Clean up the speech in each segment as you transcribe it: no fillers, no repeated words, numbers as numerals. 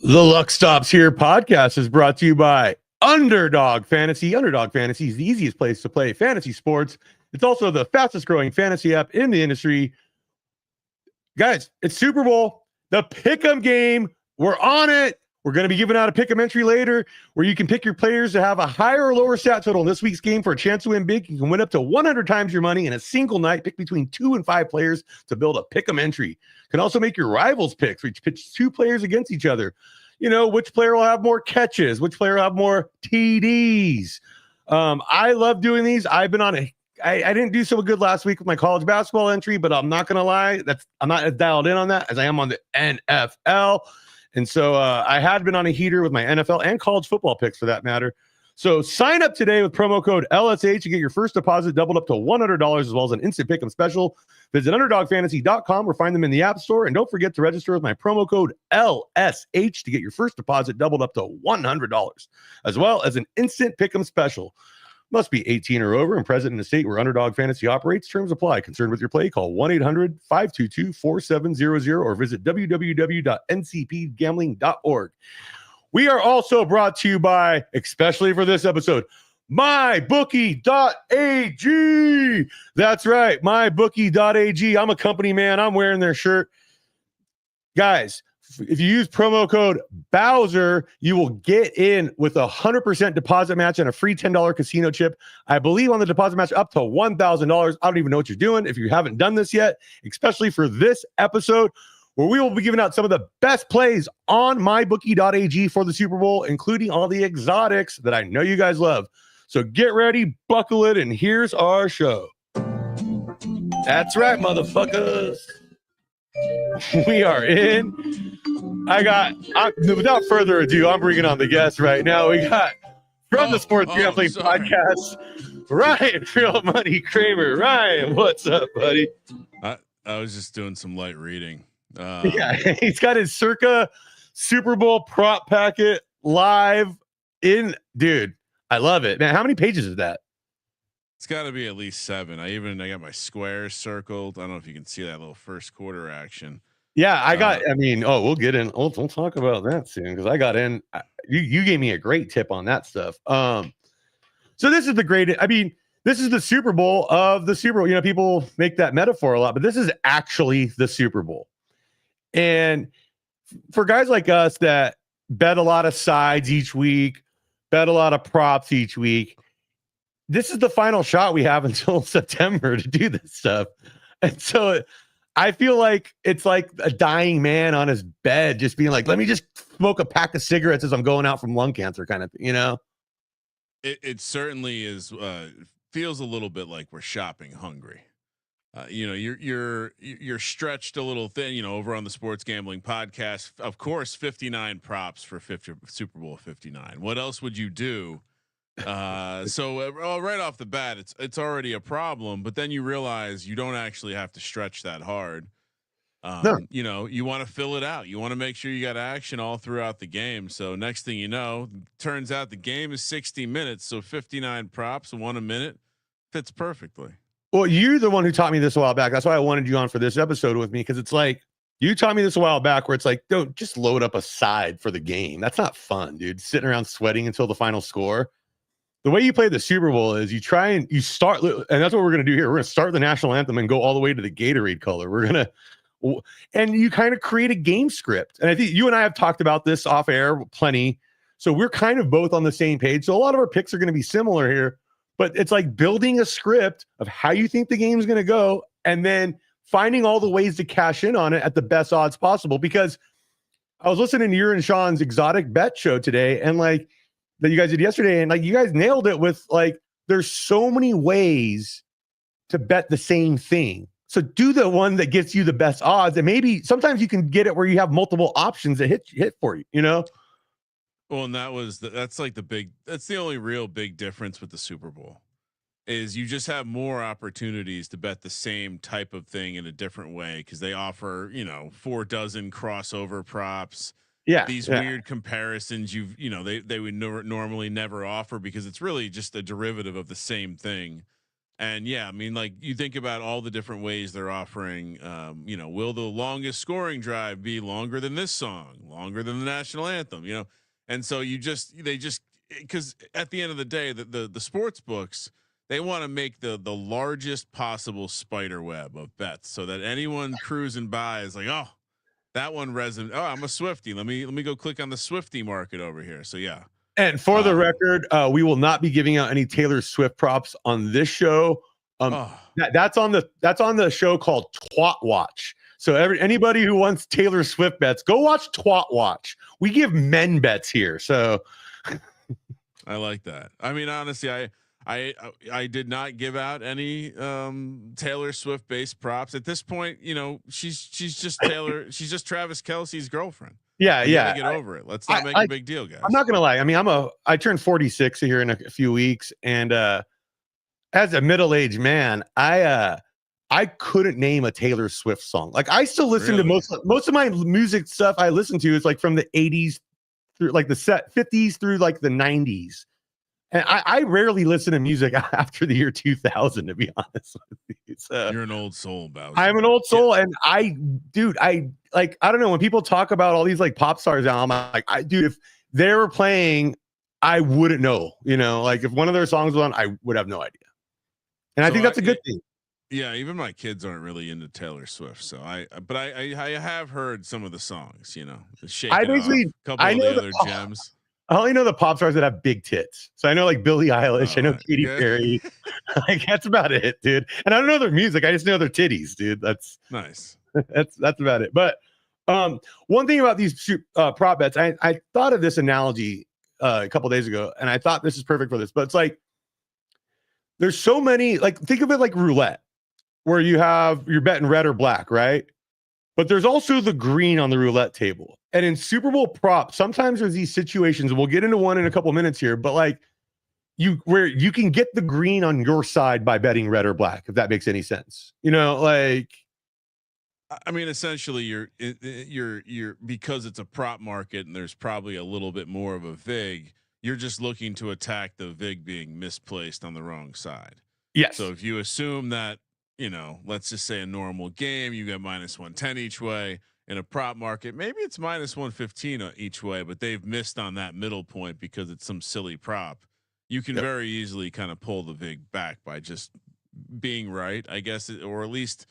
The Luck Stops Here podcast is brought to you by Underdog Fantasy. Underdog Fantasy is the easiest place to play fantasy sports. It's also the fastest growing fantasy app in the industry. Guys, it's Super Bowl, the Pick'em game. We're on it. We're going to be giving out a Pick'em entry later where you can pick your players to have a higher or lower stat total in this week's game for a chance to win big. You can win up to 100 times your money in a single night. Pick between 2 and 5 players to build a Pick'em entry. You can also make your rivals picks, which pitch 2 players against each other. You know, which player will have more catches, which player will have more TDs. I love doing these. I've been on I didn't do so good last week with my college basketball entry, but I'm not going to lie. I'm not as dialed in on that as I am on the NFL. And so I had been on a heater with my NFL and college football picks for that matter. So sign up today with promo code LSH to get your first deposit doubled up to $100 as well as an instant pick'em special. Visit UnderdogFantasy.com or find them in the App Store. And don't forget to register with my promo code LSH to get your first deposit doubled up to $100 as well as an instant pick'em special. Must be 18 or over and present in the state where Underdog Fantasy operates. Terms apply. Concerned with your play? Call 1-800-522-4700 or visit www.ncpgambling.org. We are also brought to you by, especially for this episode, mybookie.ag. That's right, mybookie.ag. I'm a company man. I'm wearing their shirt. Guys, if you use promo code Bowser, you will get in with a 100% deposit match and a free $10 casino chip. I believe on the deposit match up to $1,000. I don't even know what you're doing if you haven't done this yet, especially for this episode, where we will be giving out some of the best plays on mybookie.ag for the Super Bowl, including all the exotics that I know you guys love. So get ready, buckle it, and here's our show. That's right, motherfuckers. We are in. Without further ado, I'm bringing on the guest right now. We got from the Sports Gambling Podcast, Ryan Real Money Kramer. Ryan, what's up, buddy? I was just doing some light reading. Yeah, he's got his circa Super Bowl prop packet live in. Dude, I love it, man. How many pages is that? It's got to be at least 7. I got my squares circled. I don't know if you can see that little first quarter action. Yeah, we'll get in. We'll talk about that soon because I got in. You gave me a great tip on that stuff. So this is this is the Super Bowl of the Super Bowl. You know, people make that metaphor a lot, but this is actually the Super Bowl. And for guys like us that bet a lot of sides each week, bet a lot of props each week, this is the final shot we have until September to do this stuff. And so I feel like it's like a dying man on his bed, just being like, let me just smoke a pack of cigarettes as I'm going out from lung cancer kind of thing, you know? It certainly is. Feels a little bit like we're shopping hungry. You know, you're stretched a little thin, you know, over on the Sports Gambling Podcast. Of course, 59 props for Super Bowl 59. What else would you do? Right off the bat, it's already a problem, but then you realize you don't actually have to stretch that hard. No. You know, you want to fill it out. You want to make sure you got action all throughout the game. So next thing you know, turns out the game is 60 minutes. So 59 props, 1 a minute fits perfectly. Well, you're the one who taught me this a while back. That's why I wanted you on for this episode with me, because it's like you taught me this a while back where it's like, don't just load up a side for the game. That's not fun, dude. Sitting around sweating until the final score. The way you play the Super Bowl is you start, and that's what we're going to do here. We're going to start the National Anthem and go all the way to the Gatorade color. And you kind of create a game script. And I think you and I have talked about this off air plenty. So we're kind of both on the same page. So a lot of our picks are going to be similar here. But it's like building a script of how you think the game is going to go and then finding all the ways to cash in on it at the best odds possible. Because I was listening to your and Sean's exotic bet show today and like that you guys did yesterday. And like you guys nailed it with like, there's so many ways to bet the same thing. So do the one that gets you the best odds. And maybe sometimes you can get it where you have multiple options that hit for you, you know? Well, and that's the only real big difference with the Super Bowl is you just have more opportunities to bet the same type of thing in a different way because they offer, 4 dozen crossover props. Yeah. These weird comparisons they would normally never offer because it's really just a derivative of the same thing. And yeah, I mean, like you think about all the different ways they're offering, will the longest scoring drive be longer than this song, longer than the national anthem, And so because at the end of the day, the sports books, they want to make the largest possible spider web of bets so that anyone cruising by is like, oh, that one resonates. Oh, I'm a Swiftie. Let me go click on the Swiftie market over here. So yeah. And for the record, we will not be giving out any Taylor Swift props on this show. That's on the show called Twat Watch. So anybody who wants Taylor Swift bets, go watch Twat Watch. We give men bets here. So I like that. I mean, honestly, I did not give out any Taylor Swift based props at this point. She's just Taylor. She's just Travis Kelce's girlfriend. Yeah. Get over it. Let's not make a big deal, guys. I'm not gonna lie. I mean, I turned 46 here in a few weeks, and as a middle-aged man, I couldn't name a Taylor Swift song. Like I still listen to most of my music stuff. I listen to is like from the 80s through like the 50s through like the 90s. And I rarely listen to music after the year 2000, to be honest with you. So you're an old soul, Bowser. I'm an old soul, and I don't know, when people talk about all these like pop stars now, I'm like, if they were playing, I wouldn't know. Like if one of their songs was on, I would have no idea. And I think that's a good thing. Yeah, even my kids aren't really into Taylor Swift, so I have heard some of the songs. Shake It Off, a couple of the other gems. I only know the pop stars that have big tits. So I know like Billie Eilish. I know Katy Perry. Like that's about it, dude. And I don't know their music. I just know their titties, dude. That's nice. That's about it. But one thing about these prop bets, I thought of this analogy a couple days ago, and I thought this is perfect for this. But it's like there's so many. Like think of it like roulette, where you're betting red or black, right? But there's also the green on the roulette table. And in Super Bowl props, sometimes there's these situations, and we'll get into one in a couple minutes here, but like where you can get the green on your side by betting red or black, if that makes any sense. Like I mean, essentially you're because it's a prop market and there's probably a little bit more of a VIG, you're just looking to attack the VIG being misplaced on the wrong side. Yes. So if you assume that, let's just say a normal game, you get -110 each way. In a prop market, maybe it's -115 each way, but they've missed on that middle point because it's some silly prop. You can very easily kind of pull the VIG back by just being right, I guess, or at least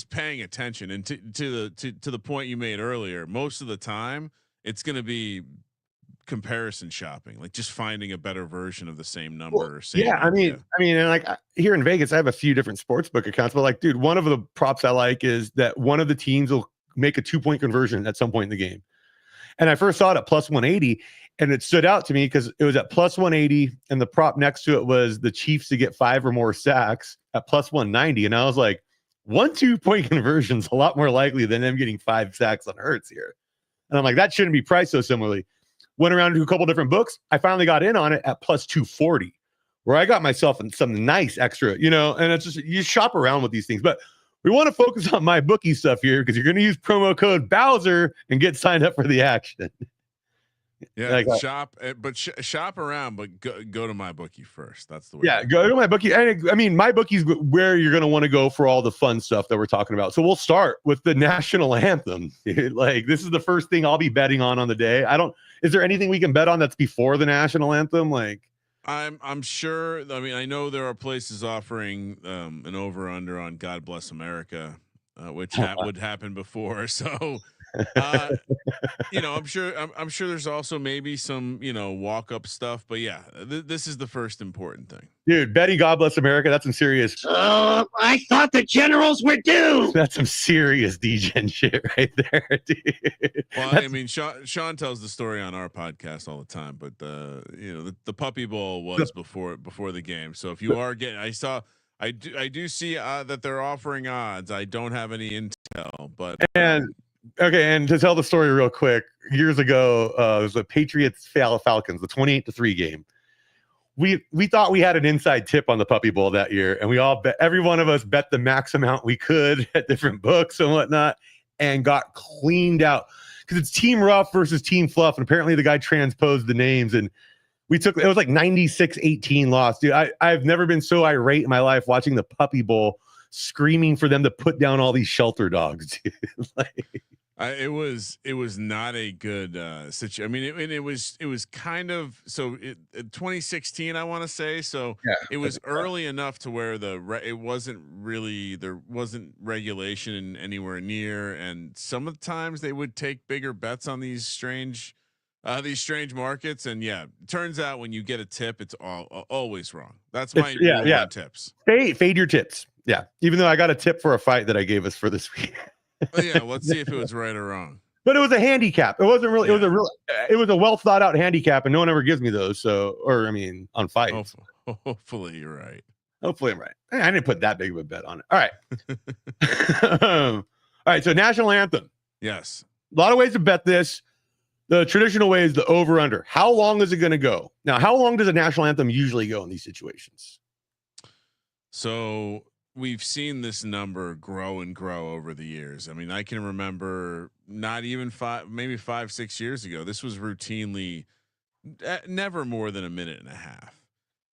paying attention. And to the point you made earlier, most of the time it's going to be comparison shopping, like just finding a better version of the same number. Or same idea. I mean, and like here in Vegas, I have a few different sportsbook accounts, but like, dude, one of the props I like is that one of the teams will make a 2-point conversion at some point in the game. And I first saw it at +180, and it stood out to me because it was at +180, and the prop next to it was the Chiefs to get 5 or more sacks at +190. And I was like, 1 2-point conversion is a lot more likely than them getting 5 sacks on Hurts here. And I'm like, that shouldn't be priced so similarly. Went around to a couple different books. I finally got in on it at +240, where I got myself in some nice extra, and it's just, you shop around with these things. But we want to focus on my bookie stuff here because you're going to use promo code Bowser and get signed up for the action. Yeah, shop around, but go to my bookie first. That's the way. Yeah, go to my bookie. I mean, my bookie's where you're going to want to go for all the fun stuff that we're talking about. So we'll start with the national anthem. Like this is the first thing I'll be betting on the day. Is there anything we can bet on that's before the national anthem? Like, I'm sure. I mean, I know there are places offering an over under on God Bless America, which would happen before. So, I'm sure there's also maybe some, walk up stuff, but yeah, this is the first important thing. Dude, betting God Bless America, that's some serious. I thought the generals were due. That's some serious degen shit right there, dude. Well, I mean, Sean tells the story on our podcast all the time, but the Puppy Bowl was before the game. So if you are getting, I do see that they're offering odds. I don't have any intel, but and to tell the story real quick, years ago, it was the Patriots Falcons, the 28-3 game. We thought we had an inside tip on the Puppy Bowl that year, and we all bet, every one of us bet the max amount we could at different books and whatnot, and got cleaned out because it's Team Rough versus Team Fluff, and apparently the guy transposed the names, and We took, it was like 96-18 loss, dude. I've never been so irate in my life watching the Puppy Bowl, screaming for them to put down all these shelter dogs, dude. Like, it was not a good situation. I mean, it was kind of, so 2016, I want to say. So yeah, it was early enough to where it wasn't really, there wasn't regulation anywhere near, and some of the times they would take bigger bets on these strange markets. And yeah, it turns out when you get a tip, it's always wrong. That's my rule on tips. Fade your tips. Yeah, even though I got a tip for a fight that I gave us for this week. Yeah, let's see if it was right or wrong. But it was a handicap. It wasn't really. Yeah. It was a well thought out handicap, and no one ever gives me those. So, or I mean, on fights. Hopefully you're right. Hopefully I'm right. I didn't put that big of a bet on it. All right. All right. So National Anthem. Yes. A lot of ways to bet this. The traditional way is the over under. How long is it going to go? Now, how long does a National Anthem usually go in these situations? So we've seen this number grow and grow over the years. I mean, I can remember not even maybe 5-6 years ago, this was routinely never more than a minute and a half.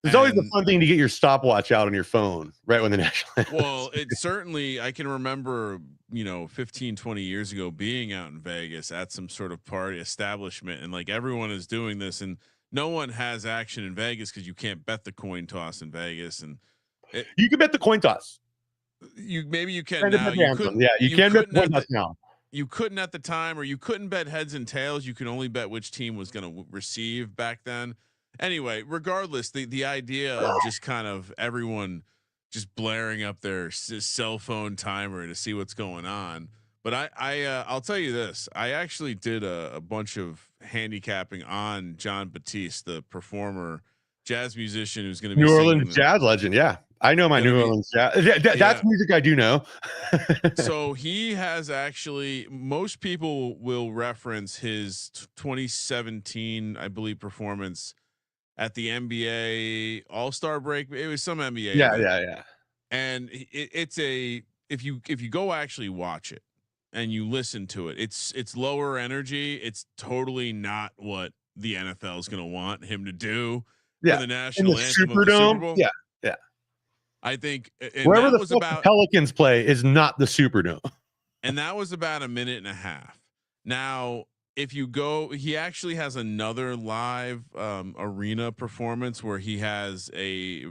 It's always a fun thing to get your stopwatch out on your phone right when the National Anthem. Well, it certainly, I can remember, 15, 20 years ago being out in Vegas at some sort of party establishment, and like everyone is doing this, and no one has action in Vegas because you can't bet the coin toss in Vegas. And you can bet the coin toss. Maybe you can now. You couldn't, you can bet the coin toss now. You couldn't at the time, or you couldn't bet heads and tails. You could only bet which team was going to receive back then. Anyway, regardless, the idea of just kind of everyone just blaring up their cell phone timer to see what's going on. But I'll tell you this: I actually did a bunch of handicapping on John Batiste, the performer, jazz musician who's going to be New Orleans jazz legend. Yeah, I know my New Orleans jazz. That's music I do know. So he has actually, most people will reference his 2017, I believe, performance at the NBA All-Star break. It was some NBA. Yeah. And it's if you go actually watch it and you listen to it, it's lower energy. It's totally not what the NFL is going to want him to do. Yeah, for the National Anthem of the Super Bowl. Yeah. I think wherever the Pelicans play is not the Superdome. And that was about a minute and a half. Now, if you go, he actually has another live arena performance where he has a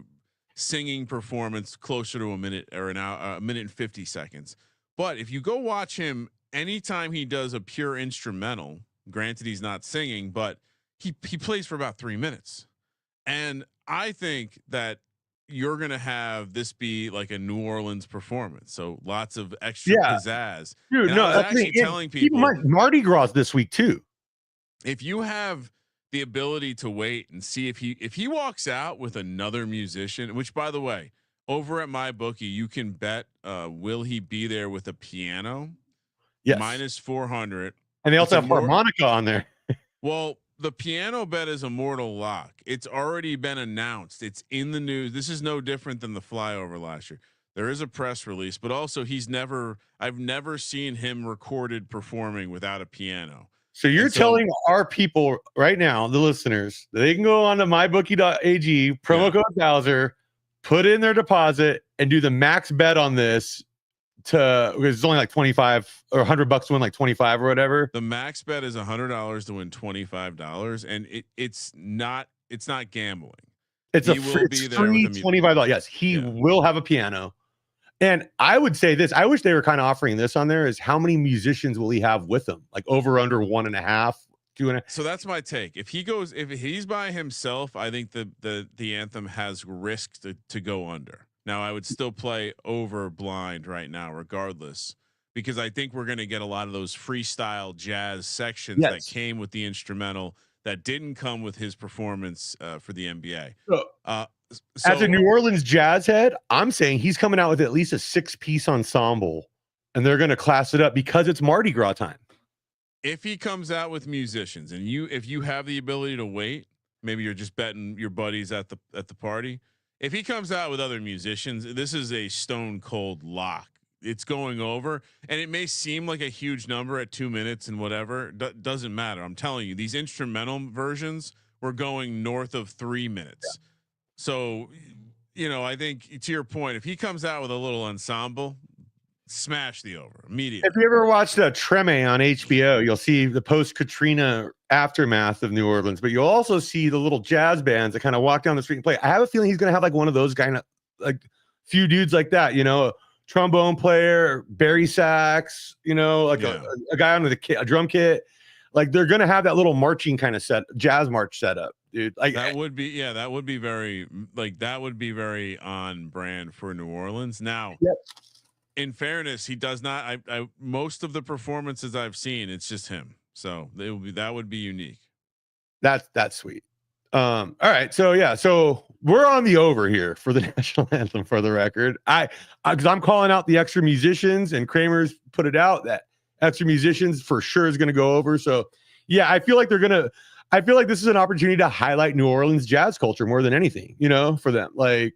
singing performance closer to a minute or an hour, a minute and 50 seconds. But if you go watch him, anytime he does a pure instrumental, granted he's not singing, but he plays for about 3 minutes. And I think that you're going to have this be like a New Orleans performance. So lots of extra pizzazz. Dude, and I was actually telling people, Mardi Gras this week too. If you have the ability to wait and see if he walks out with another musician, which by the way, over at my bookie, you can bet, will he be there with a piano? Yes. -400. And they also have harmonica on there. Well, the piano bet is a mortal lock. It's already been announced. It's in the news. This is no different than the flyover last year. There is a press release, but also I've never seen him recorded performing without a piano. So you're telling our people right now, the listeners, that they can go on to mybookie.ag, promo code Bowser, put in their deposit and do the max bet on this because it's only like 25 or $100 to win like 25 or whatever. The max bet is $100 to win $25, and it's not gambling. It's free $25. Yes, he will have a piano. And I would say this: I wish they were kind of offering this on there. Is how many musicians will he have with him? Like over under 1.5, 2.5. So that's my take. If he's by himself, I think the anthem has risk to go under. Now, I would still play over blind right now, regardless, because I think we're going to get a lot of those freestyle jazz sections that came with the instrumental that didn't come with his performance for the NBA. So, as a New Orleans jazz head, I'm saying he's coming out with at least a 6-piece ensemble, and they're going to class it up because it's Mardi Gras time. If he comes out with musicians, and if you have the ability to wait, maybe you're just betting your buddies at the party. If he comes out with other musicians, this is a stone cold lock. It's going over, and it may seem like a huge number at 2 minutes and whatever. Doesn't matter. I'm telling you, these instrumental versions we're going north of 3 minutes. So, I think to your point, if he comes out with a little ensemble, smash the over immediately. If you ever watched Treme on HBO, you'll see the post-Katrina aftermath of New Orleans, but you'll also see the little jazz bands that kind of walk down the street and play. I have a feeling he's going to have like one of those kind of like few dudes like that, a trombone player, Barry sax, like a guy on with a drum kit. Like they're going to have that little marching kind of jazz march setup, dude. Like that would be very on brand for New Orleans. Now, in fairness, he does not. I most of the performances I've seen, it's just him. So that would be unique. That's sweet. All right. So we're on the over here for the national anthem for the record. Because I'm calling out the extra musicians, and Kramer's put it out that extra musicians for sure is going to go over. So yeah, I feel like this is an opportunity to highlight New Orleans jazz culture more than anything, for them. Like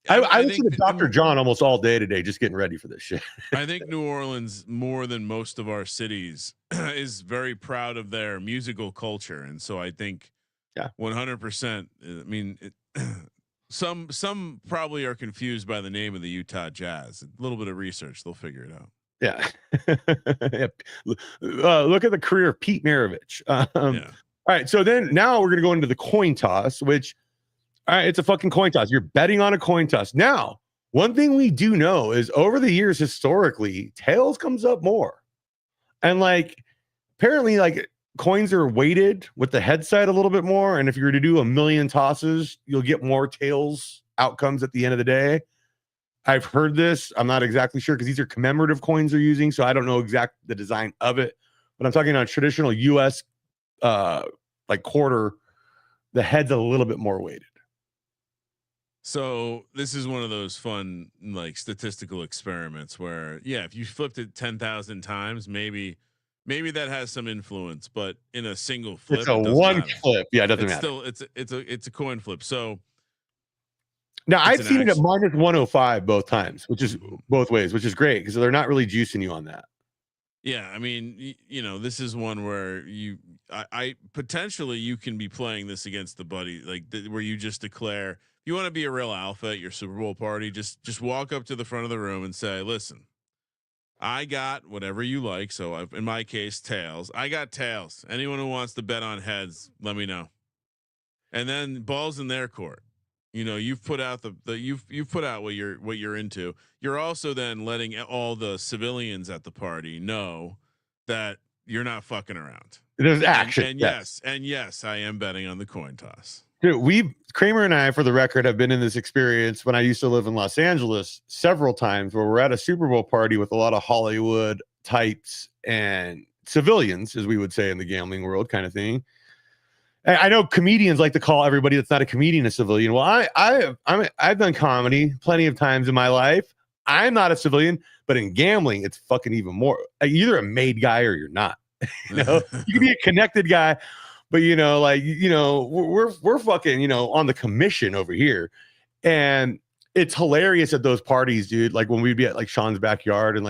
I listen to Dr. John almost all day today, just getting ready for this shit. I think New Orleans, more than most of our cities, is very proud of their musical culture. And so I think 100%. I mean, some probably are confused by the name of the Utah Jazz. A little bit of research, they'll figure it out. Yeah. Look at the career of Pete Maravich. All right. So now we're going to go into the coin toss, which, all right, it's a fucking coin toss. You're betting on a coin toss. Now, one thing we do know is over the years, historically, tails comes up more. And like, apparently, like coins are weighted with the head side a little bit more. And if you were to do 1 million tosses, you'll get more tails outcomes at the end of the day. I've heard this. I'm not exactly sure because these are commemorative coins they're using. So I don't know the design of it. But I'm talking on traditional US like quarter, the head's a little bit more weighted. So this is one of those fun like statistical experiments where, if you flipped it 10,000 times, maybe that has some influence, but in a single flip, it's a one flip. Yeah, it doesn't matter. Still, it's a coin flip. So now I've seen it at minus 105 both times, which is both ways, which is great because they're not really juicing you on that. Yeah, I mean, this is one where I potentially you can be playing this against the buddy, like where you just declare you want to be a real alpha at your Super Bowl party. Just walk up to the front of the room and say, "Listen, I got whatever you like." So in my case, tails. I got tails. Anyone who wants to bet on heads, let me know. And then balls in their court. You've put out you've put out what you're into. You're also then letting all the civilians at the party know that you're not fucking around. There's action. And yes, I am betting on the coin toss. Dude, Kramer and I, for the record, have been in this experience when I used to live in Los Angeles several times where we're at a Super Bowl party with a lot of Hollywood types and civilians, as we would say in the gambling world, kind of thing. I know comedians like to call everybody that's not a comedian a civilian. Well, I've done comedy plenty of times in my life. I'm not a civilian, but in gambling, it's fucking even more. Like, you're either a made guy or you're not. You can be a connected guy, but we're fucking on the commission over here, and it's hilarious at those parties, dude. Like when we'd be at like Sean's backyard and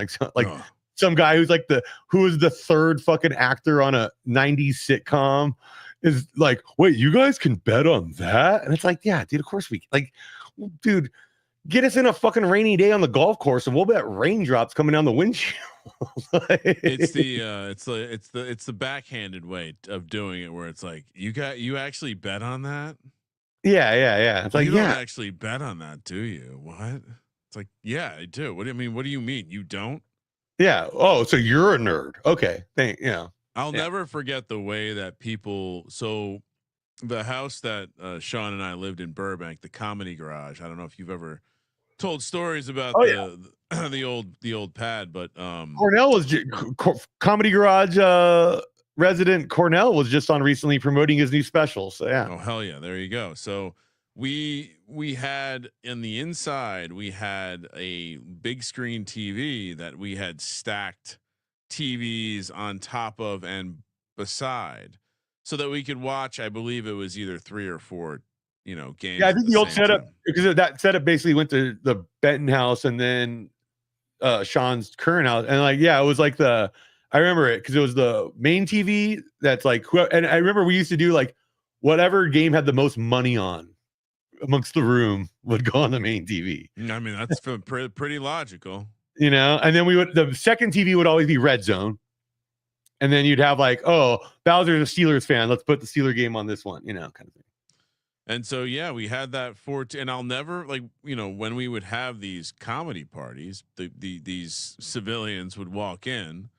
some guy who was the third fucking actor on a 90s sitcom. Is like, wait, you guys can bet on that? And it's like, yeah, dude, of course we like, dude, get us in a fucking rainy day on the golf course and we'll bet raindrops coming down the windshield. It's the backhanded way of doing it where it's like, you actually bet on that? Yeah. It's like, you don't actually bet on that, do you? What? It's like, yeah, I do. What do you mean? What do you mean? You don't? Yeah. Oh, so you're a nerd. Okay. I'll never forget the way that people. So the house that Sean and I lived in Burbank, the Comedy Garage. I don't know if you've ever told stories about the old pad, but Cornell was Comedy Garage resident. Cornell was just on recently promoting his new special. So yeah. Oh hell yeah! There you go. So we had in the inside we had a big screen TV that we had stacked TVs on top of and beside so that we could watch. I believe it was either 3 or 4 games. Yeah, I think the old setup, because that setup basically went to the Benton house and then Sean's current house, and it was like I remember it because it was the main TV that's like, and I remember we used to do like whatever game had the most money on amongst the room would go on the main TV. I mean, that's pretty logical. You know, and then the second TV would always be Red Zone. And then you'd have like, oh, Bowser's a Steelers fan. Let's put the Steeler game on this one, you know, kind of thing. And so, yeah, we had that and I'll never when we would have these comedy parties, these civilians would walk in,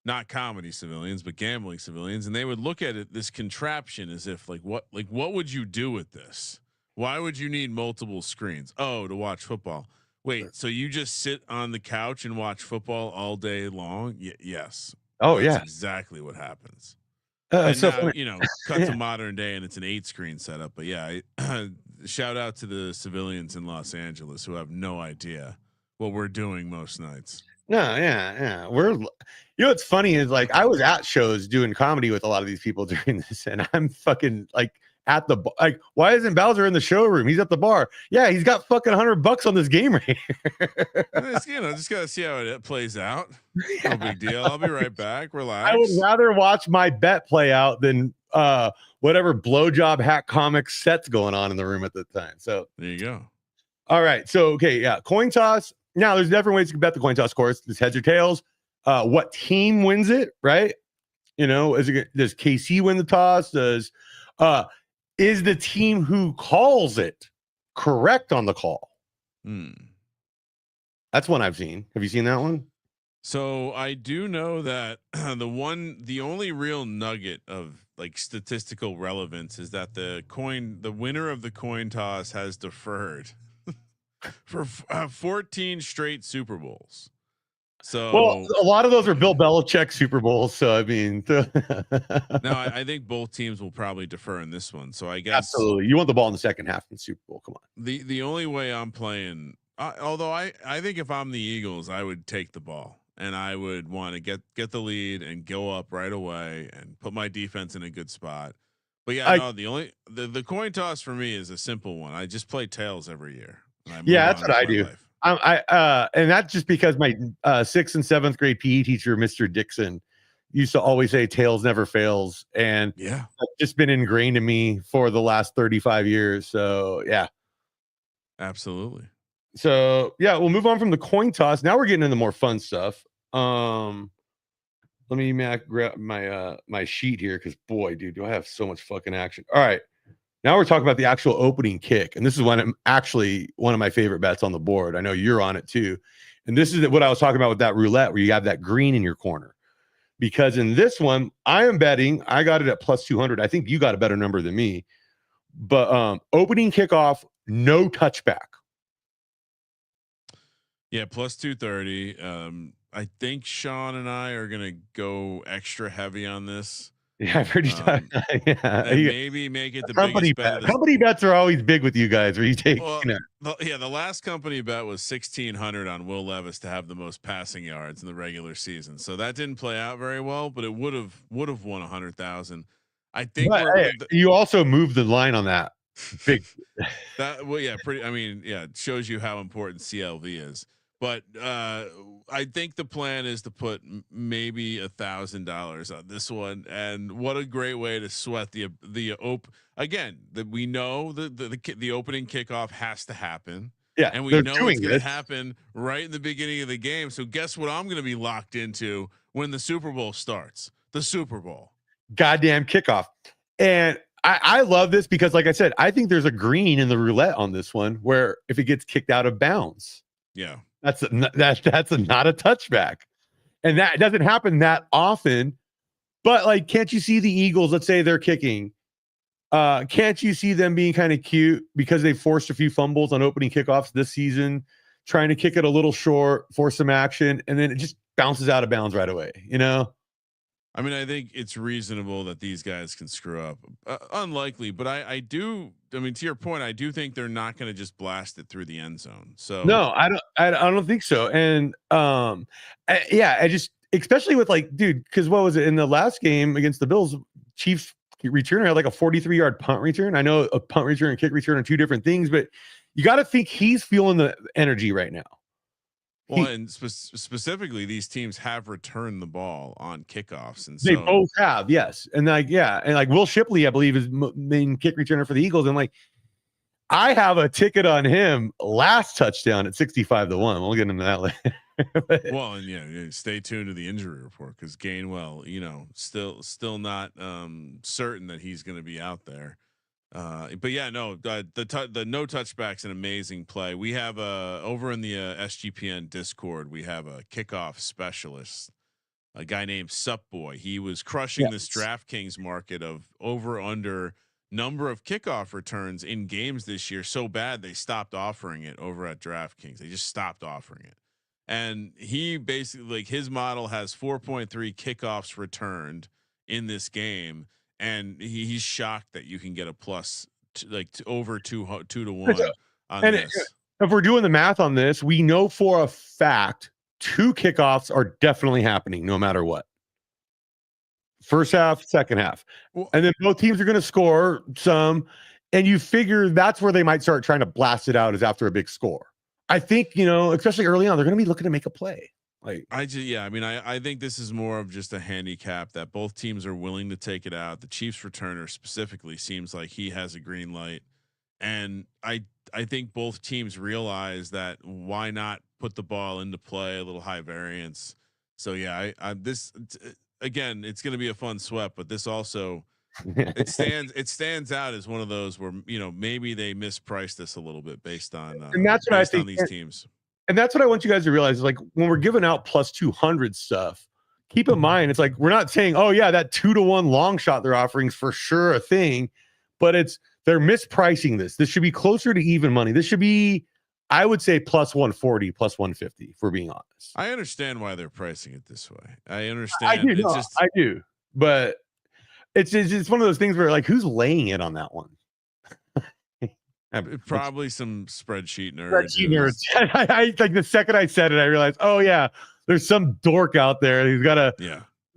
not comedy civilians, but gambling civilians. And they would look at it, this contraption, as if what would you do with this? Why would you need multiple screens? Oh, to watch football. Wait, so you just sit on the couch and watch football all day long? Yes. Oh, That's yeah. exactly what happens. And so now, cut to modern day and it's an 8-screen setup. But yeah, shout out to the civilians in Los Angeles who have no idea what we're doing most nights. No, yeah. What's funny is like I was at shows doing comedy with a lot of these people during this, and I'm fucking like at the like, why isn't Bowser in the showroom? He's at the bar. Yeah, he's got fucking $100 on this game right here. Just gotta see how it plays out. No big deal. I'll be right back. Relax. I would rather watch my bet play out than whatever blowjob hack comic sets going on in the room at the time. So there you go. All right. So okay, yeah, coin toss. Now there's different ways to bet the coin toss. Of course, there's heads or tails. What team wins it? Right? You know, does KC win the toss? Is the team who calls it correct on the call? That's one I've seen. Have you seen that one? So I do know that the only real nugget of like statistical relevance is that the winner of the coin toss has deferred for 14 straight Super Bowls. So, well, a lot of those are Bill Belichick Super Bowls. So I mean, no, I think both teams will probably defer in this one. So I guess absolutely, you want the ball in the second half in the Super Bowl. Come on. The only way I'm playing, although I think if I'm the Eagles, I would take the ball and I would want to get the lead and go up right away and put my defense in a good spot. But yeah, the coin toss for me is a simple one. I just play tails every year. Yeah, that's what I do. Life. And that's just because my 6th and 7th grade PE teacher, Mr. Dixon, used to always say tails never fails. And yeah, it's just been ingrained in me for the last 35 years. So yeah. Absolutely. So yeah, we'll move on from the coin toss. Now we're getting into more fun stuff. Let me grab my sheet here because boy, dude, do I have so much fucking action. All right. Now we're talking about the actual opening kick. And this is one of my favorite bets on the board. I know you're on it too. And this is what I was talking about with that roulette where you have that green in your corner. Because in this one, I am betting, I got it at plus 200. I think you got a better number than me. But opening kickoff, no touchback. Yeah, plus 230. I think Sean and I are going to go extra heavy on this. Yeah, I've heard you talk. Yeah, maybe make it the company biggest bet. Company bets are always big with you guys. Where you take, the last company bet was 1,600 on Will Levis to have the most passing yards in the regular season. So that didn't play out very well, but it would have won 100,000. I think. You also moved the line on that. Big. Pretty. I mean, yeah, it shows you how important CLV is. But I think the plan is to put maybe $1,000 on this one, and what a great way to sweat the again. That we know the opening kickoff has to happen, yeah, and we know it's going to happen right in the beginning of the game. So guess what? I'm going to be locked into when the Super Bowl starts. The Super Bowl, goddamn kickoff, and I love this because, like I said, I think there's a green in the roulette on this one where if it gets kicked out of bounds, yeah. That's not a touchback, and that doesn't happen that often. But like, can't you see the Eagles? Let's say they're kicking. Can't you see them being kind of cute because they forced a few fumbles on opening kickoffs this season, trying to kick it a little short, force some action, and then it just bounces out of bounds right away. You know. I mean, I think it's reasonable that these guys can screw up. Unlikely, but I do. I mean, to your point, I do think they're not going to just blast it through the end zone. So no, I don't think so. And I just, especially with like, dude, because what was it in the last game against the Bills? Chiefs returner had like a 43-yard punt return. I know a punt return and kick return are two different things, but you got to think he's feeling the energy right now. Well, and specifically, these teams have returned the ball on kickoffs, and They so both have, yes. And like, yeah. And like Will Shipley, I believe, is main kick returner for the Eagles. And like, I have a ticket on him last touchdown at 65-1. We'll get into that later. well, and yeah, stay tuned to the injury report because Gainwell, still not certain that he's going to be out there. But yeah, no, the no touchback's an amazing play. We have over in the SGPN Discord, we have a kickoff specialist, a guy named Sup Boy. He was crushing this DraftKings market of over under number of kickoff returns in games this year so bad they stopped offering it over at DraftKings. They just stopped offering it. And he basically, like, his model has 4.3 kickoffs returned in this game. And he's shocked that you can get a plus over 2 to 1 on and this. If we're doing the math on this, we know for a fact 2 kickoffs are definitely happening no matter what. First half, second half. And then both teams are going to score some. And you figure that's where they might start trying to blast it out, is after a big score. I think, especially early on, they're going to be looking to make a play. Like, I think this is more of just a handicap that both teams are willing to take it out. The Chiefs returner specifically seems like he has a green light. And I think both teams realize that why not put the ball into play, a little high variance. So yeah, again, it's going to be a fun sweat, but this also, it stands out as one of those where, maybe they mispriced this a little bit based on, and that's what I think on these teams. And that's what I want you guys to realize is, like, when we're giving out plus 200 stuff, keep in mind, it's like, we're not saying, oh yeah, that 2-to-1 long shot they're offering is for sure a thing, but they're mispricing this. This should be closer to even money. This should be, I would say, plus 140, plus 150, for being honest. I understand why they're pricing it this way. I understand. I do. But it's one of those things where, like, who's laying it on that one? Probably some spreadsheet nerds. I like, the second I said it, I realized, oh yeah, there's some dork out there. He's got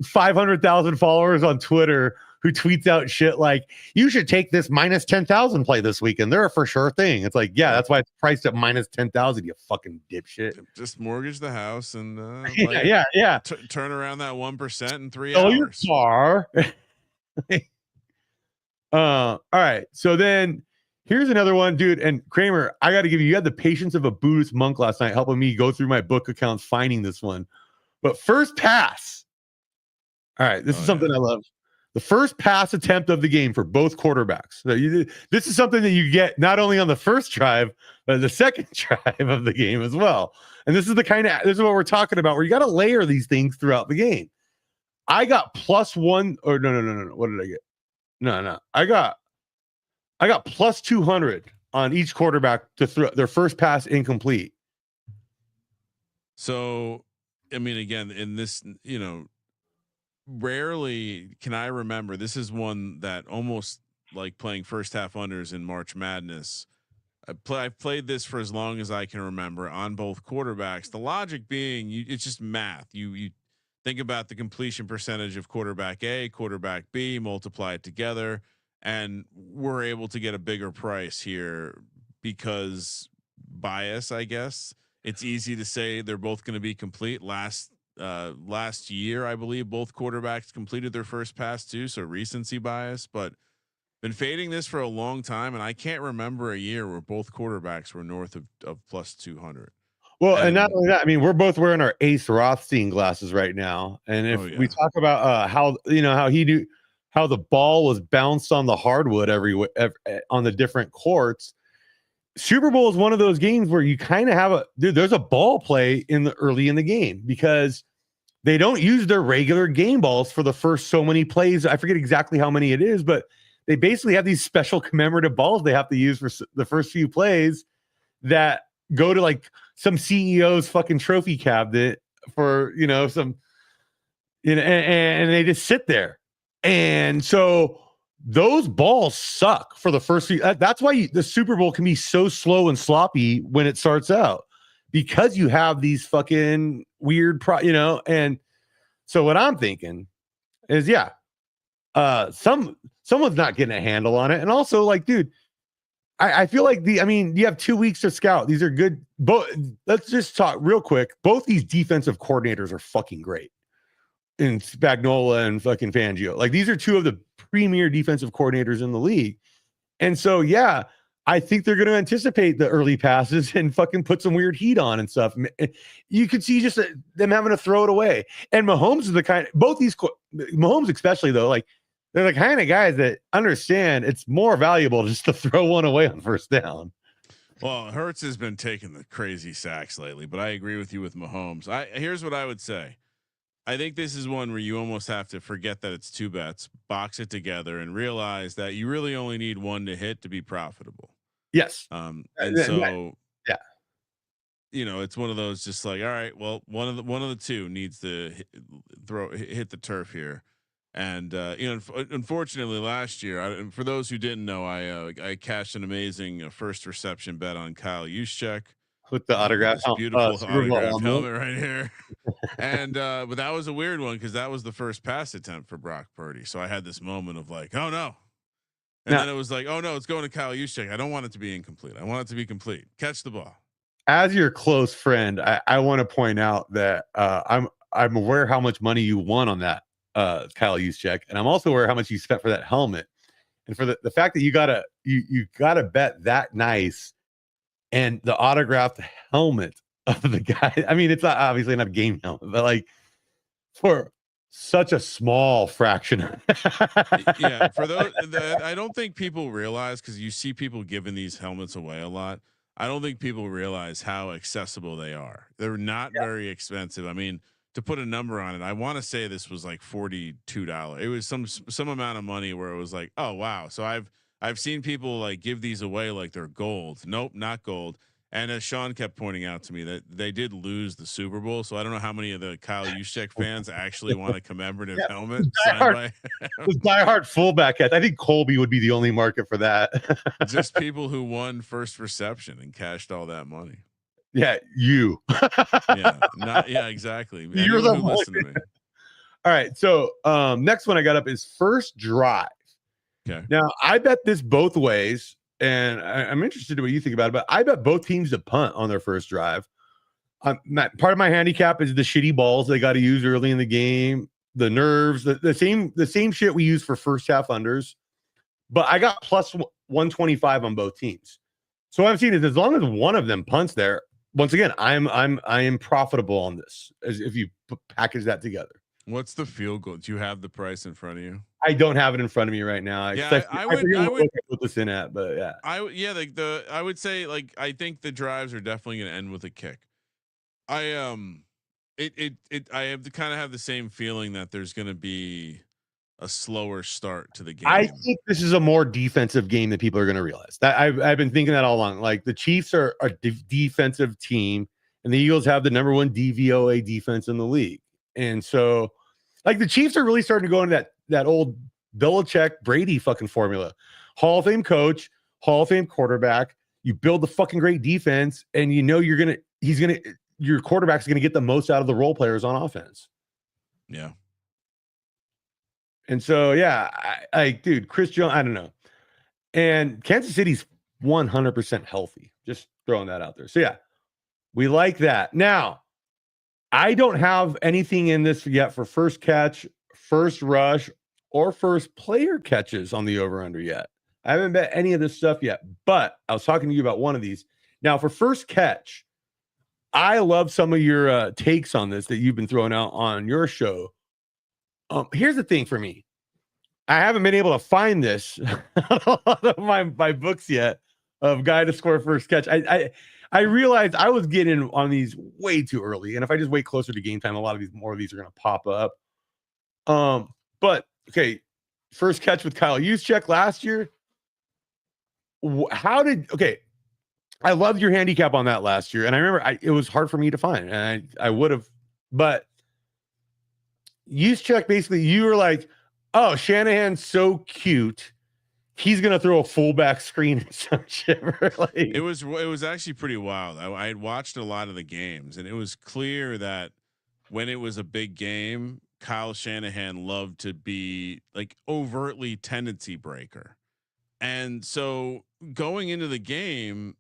500,000 followers on Twitter who tweets out shit like, you should take this minus 10,000 play this weekend. They're a for sure thing. It's like, yeah, that's why it's priced at minus 10,000. You fucking dipshit. Just mortgage the house and turn around that 1% in 3 hours. Your car. All right. So then, here's another one, dude. And Kramer, I got to give you had the patience of a Buddhist monk last night, helping me go through my book accounts, finding this one. But first pass. All right. This is something I love. The first pass attempt of the game for both quarterbacks. So this is something that you get not only on the first drive, but the second drive of the game as well. And this is this is what we're talking about, where you got to layer these things throughout the game. I got plus 1, or no. What did I get? No. I got plus 200 on each quarterback to throw their first pass incomplete. So, I mean, again, in this, rarely can I remember. This is one that almost like playing first half unders in March Madness. I've played this for as long as I can remember on both quarterbacks. The logic being, it's just math. You think about the completion percentage of quarterback A, quarterback B, multiply it together, and we're able to get a bigger price here because bias, I guess. It's easy to say they're both going to be complete. Last year, I believe both quarterbacks completed their first pass too, so recency bias. But been fading this for a long time, and I can't remember a year where both quarterbacks were north of plus 200. Well, and not only that, I mean, we're both wearing our Ace Rothstein glasses right now, and if we talk about how the ball was bounced on the hardwood every on the different courts. Super Bowl is one of those games where you kind of have there's a ball play early in the game, because they don't use their regular game balls for the first so many plays. I forget exactly how many it is, but they basically have these special commemorative balls they have to use for the first few plays that go to like some CEO's fucking trophy cabinet for, and they just sit there. And so those balls suck for the first few. That's why the Super Bowl can be so slow and sloppy when it starts out, because you have these fucking weird, and so what I'm thinking is, someone's not getting a handle on it. And also, like, dude, I feel like you have 2 weeks to scout. These are good. Let's just talk real quick. Both these defensive coordinators are fucking great. In Spagnuolo and fucking Fangio. Like, these are two of the premier defensive coordinators in the league. And so, yeah, I think they're going to anticipate the early passes and fucking put some weird heat on and stuff. You could see just them having to throw it away. And Mahomes is the kind, both these, Mahomes especially though, like, they're the kind of guys that understand it's more valuable just to throw one away on first down. Well, Hurts has been taking the crazy sacks lately, but I agree with you with Mahomes. Here's what I would say. I think this is one where you almost have to forget that it's two bets, box it together, and realize that you really only need one to hit to be profitable. Yes. And so, yeah, it's one of those just like, all right, well, one of the two needs to hit the turf here. And unfortunately, last year, for those who didn't know, I cashed an amazing first reception bet on Kyle Juszczyk with the autograph, beautiful autograph helmet right here. And but that was a weird one because that was the first pass attempt for Brock Purdy. So I had this moment of like, oh no. And then it was like, oh no, it's going to Kyle Juszczyk. I don't want it to be incomplete. I want it to be complete. Catch the ball. As your close friend, I want to point out that I'm aware how much money you won on that Kyle Juszczyk, and I'm also aware how much you spent for that helmet. And for the fact that you gotta bet that nice and the autographed helmet of the guy. I mean, it's not obviously not a game helmet, but like for such a small fraction. Yeah, for those that I don't think people realize, because you see people giving these helmets away a lot. I don't think people realize how accessible they are. They're not very expensive. I mean, to put a number on it, I want to say this was like $42. It was some amount of money where it was like, oh wow. So I've seen people like give these away like they're gold. Nope, not gold. And as Sean kept pointing out to me, that they did lose the Super Bowl, so I don't know how many of the Kyle Juszczyk fans actually want a commemorative helmet signed by the diehard fullback hat. I think Colby would be the only market for that. Just people who won first reception and cashed all that money. Yeah, you. Yeah, exactly. You're the who listened to me. All right, so next one I got up is first drive. Okay. Now I bet this both ways, and I'm interested in what you think about it. But I bet both teams to punt on their first drive. Part of my handicap is the shitty balls they got to use early in the game, the nerves, the same shit we use for first half unders. But I got plus 125 on both teams. So what I'm seeing is as long as one of them punts there, once again, I am profitable on this as if you package that together. What's the field goal? Do you have the price in front of you? I don't have it in front of me right now. Yeah, I would put this in at, but yeah, I would say, like, I think the drives are definitely going to end with a kick. I have to kind of have the same feeling that there's going to be a slower start to the game. I think this is a more defensive game than people are going to realize. That I've been thinking that all along. Like, the Chiefs are a defensive team, and the Eagles have the number one DVOA defense in the league. And so, like, the Chiefs are really starting to go into that old Belichick Brady fucking formula. Hall of Fame coach, Hall of Fame quarterback. You build the fucking great defense, and you know your quarterback's gonna get the most out of the role players on offense. Yeah. And so, yeah, dude, Chris Jones, I don't know. And Kansas City's 100% healthy. Just throwing that out there. So, yeah, we like that. Now, I don't have anything in this yet for first catch, first rush, or first player catches on the over-under yet. I haven't bet any of this stuff yet, but I was talking to you about one of these. Now, for first catch, I love some of your takes on this that you've been throwing out on your show. Here's the thing for me. I haven't been able to find this on my books yet of guy to score first catch. I realized I was getting on these way too early, and if I just wait closer to game time, a lot of more of these are going to pop up. But okay, first catch with Kyle Juszczyk last year. I loved your handicap on that last year, and I remember it was hard for me to find, and I would have, but Juszczyk, basically, you were like, oh, Shanahan's so cute. He's gonna throw a fullback screen and some shit. Like, it was actually pretty wild. I had watched a lot of the games, and it was clear that when it was a big game, Kyle Shanahan loved to be like overtly tendency breaker. And so going into the game,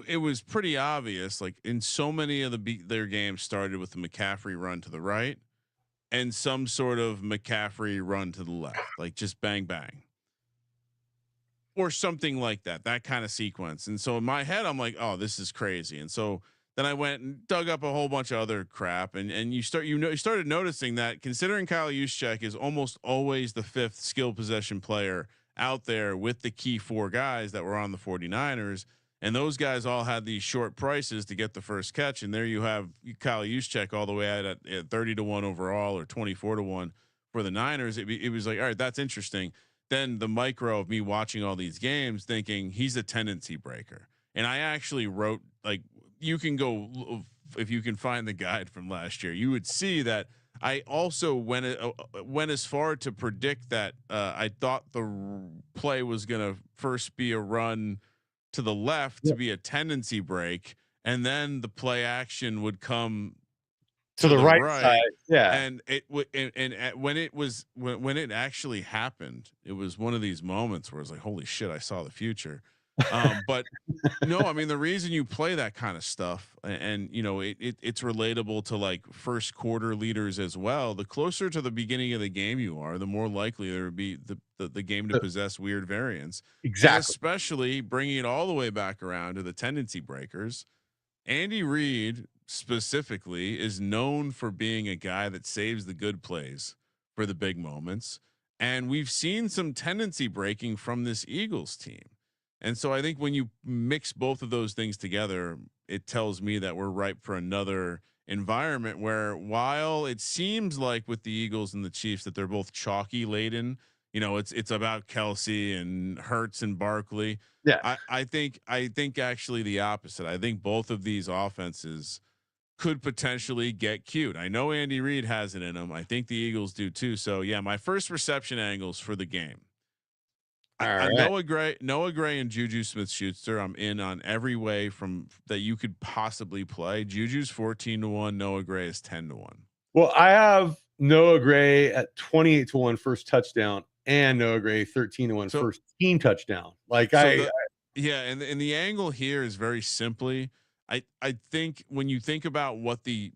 it was pretty obvious. Like in so many of their games started with the McCaffrey run to the right and some sort of McCaffrey run to the left, like just bang bang or something like that. That kind of sequence. And so in my head, I'm like, oh, this is crazy. And so then I went and dug up a whole bunch of other crap, and you started noticing that considering Kyle Juszczyk is almost always the fifth skill possession player out there with the key four guys that were on the 49ers, and those guys all had these short prices to get the first catch, and there you have Kyle Juszczyk all the way at 30-1 overall or 24-1 for the Niners. It was like, all right, that's interesting. Then the micro of me watching all these games thinking he's a tendency breaker, and I actually wrote, like, you can go, if you can find the guide from last year, you would see that I also went as far to predict that I thought the play was going to first be a run to the left to be a tendency break, and then the play action would come to the right side. Yeah. And it would, when it actually happened, it was one of these moments where I was like, holy shit, I saw the future. But no, I mean, the reason you play that kind of stuff, and you know, it's relatable to like first quarter leaders as well. The closer to the beginning of the game you are, the more likely there would be the game to possess weird variants. Exactly. And especially bringing it all the way back around to the tendency breakers. Andy Reid specifically is known for being a guy that saves the good plays for the big moments. And we've seen some tendency breaking from this Eagles team. And so I think when you mix both of those things together, it tells me that we're ripe for another environment where, while it seems like with the Eagles and the Chiefs that they're both chalky laden, you know, it's about Kelsey and Hurts and Barkley. Yeah. I think actually the opposite. I think both of these offenses could potentially get cute. I know Andy Reid has it in him. I think the Eagles do too. So yeah, my first reception angles for the game. Right. Noah Gray and Juju Smith-Schuster. I'm in on every way from that you could possibly play. Juju's 14-1. Noah Gray is 10-1. Well, I have Noah Gray at 28-1 first touchdown, and Noah Gray 13-1 first team touchdown. Like and the angle here is very simply. I think when you think about what the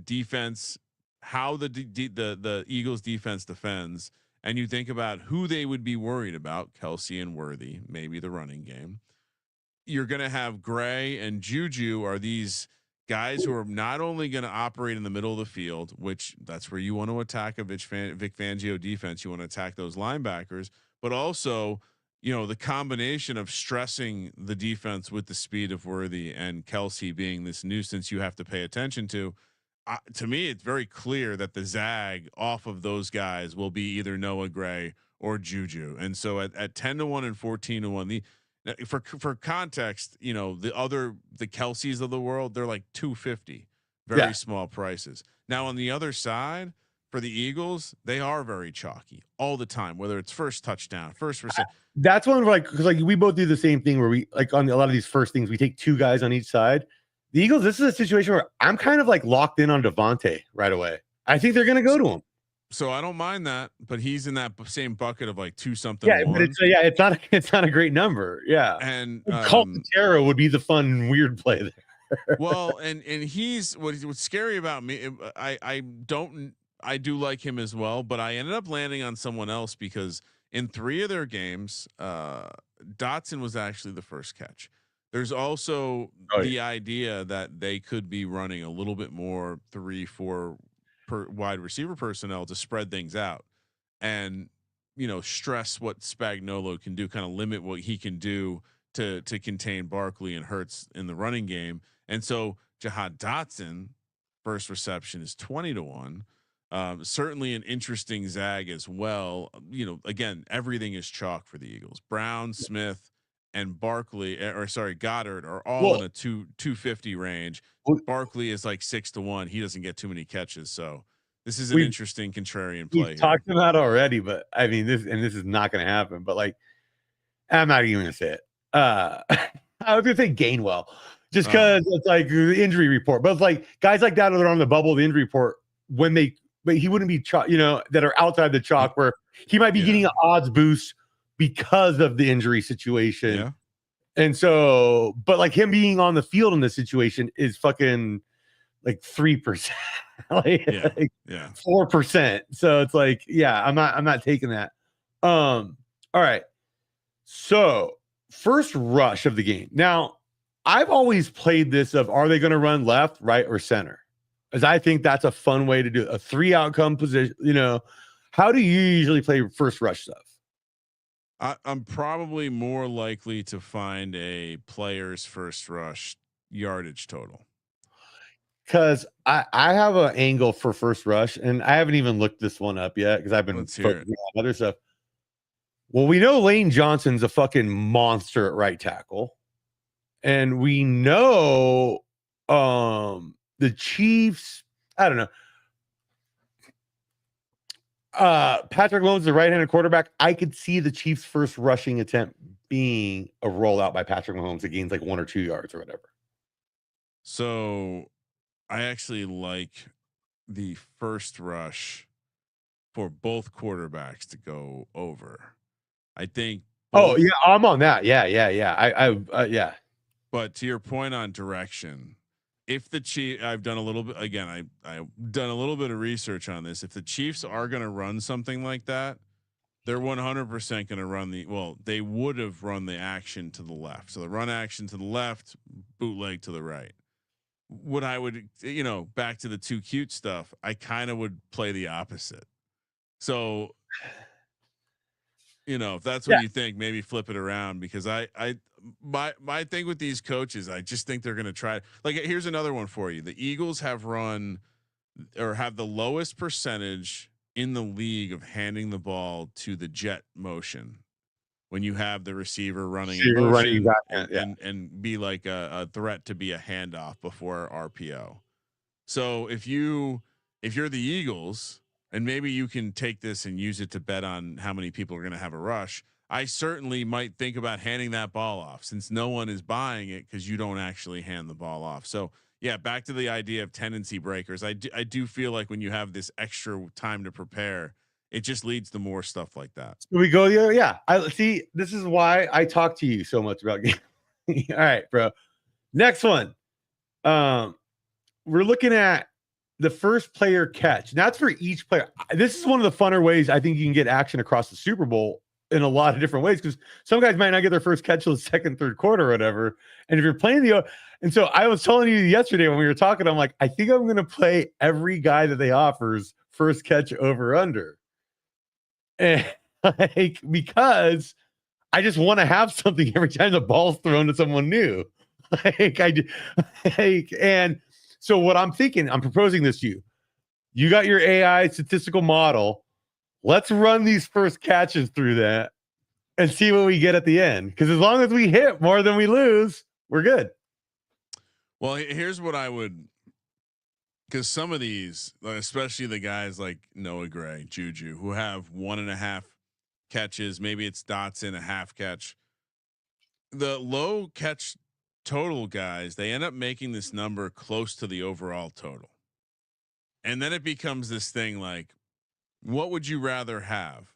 defense, how the Eagles defense defends, and you think about who they would be worried about, Kelsey and Worthy, maybe the running game, you're going to have Gray and Juju are these guys who are not only going to operate in the middle of the field, which that's where you want to attack a Vic Fangio defense. You want to attack those linebackers, but also, you know, the combination of stressing the defense with the speed of Worthy and Kelsey being this nuisance you have to pay attention to. To me, it's very clear that the zag off of those guys will be either Noah Gray or Juju. And so at 10-1 and 14-1, for context, you know, the Kelseys of the world, they're like 250, very small prices. Now on the other side for the Eagles, they are very chalky all the time, whether it's first touchdown, first reception. That's one of because we both do the same thing where we like on a lot of these first things, we take two guys on each side. The Eagles, this is a situation where I'm kind of like locked in on Devontae right away. I think they're going to go to him. So I don't mind that, but he's in that same bucket of like 2 something. Yeah, but it's not a great number. Yeah, and Calcaterra would be the fun weird play there. Well, and he's what's scary about me. I do like him as well, but I ended up landing on someone else because in 3 of their games, Dotson was actually the first catch. There's also the idea that they could be running a little bit more 3-4 per wide receiver personnel to spread things out and, you know, stress what Spagnuolo can do, kind of limit what he can do to contain Barkley and Hurts in the running game. And so Jahad Dotson first reception is 20-1. Certainly an interesting zag as well. You know, again, everything is chalk for the Eagles. Brown, Smith, and Barkley, Goddard are all in a 250 range. Barkley is like 6-1. He doesn't get too many catches. So this is an interesting contrarian play. We've talked about it already, but I mean, this is not going to happen, but like, I'm not even going to say it. I was going to say Gainwell just because it's like the injury report, but it's like guys like that that are on the bubble, the injury report but he wouldn't be chalk, you know, that are outside the chalk where he might be getting an odds boost because of the injury situation. Yeah. And so, but like him being on the field in this situation is fucking like 3%, like, like 4%. So it's like, yeah, I'm not taking that. All right. So first rush of the game. Now, I've always played this of, are they going to run left, right, or center? Because I think that's a fun way to do it. A 3 outcome position. You know, how do you usually play first rush stuff? I'm probably more likely to find a player's first rush yardage total. Because I have an angle for first rush, and I haven't even looked this one up yet because I've been focusing on other stuff. Well, we know Lane Johnson's a fucking monster at right tackle, and we know the Chiefs. I don't know. Patrick Mahomes, the right-handed quarterback. I could see the Chiefs' first rushing attempt being a rollout by Patrick Mahomes that gains like 1 or 2 yards or whatever. So I actually like the first rush for both quarterbacks to go over. I think. Oh yeah, I'm on that. Yeah. Yeah. But to your point on direction, if the Chiefs, I've done a little bit again. I've done a little bit of research on this. If the Chiefs are going to run something like that, they're 100% going to run they would have run the action to the left. So the run action to the left, bootleg to the right. What I would, back to the too cute stuff, I kind of would play the opposite. So, if that's what you think, maybe flip it around, because my thing with these coaches, I just think they're going to try. Like, here's another one for you. The Eagles have run or have the lowest percentage in the league of handing the ball to the jet motion. When you have the receiver running in motion and be like a threat to be a handoff before RPO. So if you're the Eagles, and maybe you can take this and use it to bet on how many people are going to have a rush, I certainly might think about handing that ball off, since no one is buying it because you don't actually hand the ball off. So yeah, back to the idea of tendency breakers. I do feel like when you have this extra time to prepare, it just leads to more stuff like that. We go there. Yeah. I see. This is why I talk to you so much about games. All right, bro. Next one. We're looking at the first player catch. That's for each player. This is one of the funner ways I think you can get action across the Super Bowl in a lot of different ways, because some guys might not get their first catch till the second, third quarter or whatever. And if you're playing and so I was telling you yesterday when we were talking, I'm like, I think I'm going to play every guy that they offers first catch over under. And because I just want to have something every time the ball's thrown to someone new. And so what I'm thinking, I'm proposing this to you. You got your AI statistical model. Let's run these first catches through that and see what we get at the end. Because as long as we hit more than we lose, we're good. Well, here's what I would, because some of these, especially the guys like Noah Gray, Juju, who have 1.5 catches, maybe it's Dotson, a half catch. The low catch total guys, they end up making this number close to the overall total. And then it becomes this thing like, what would you rather have?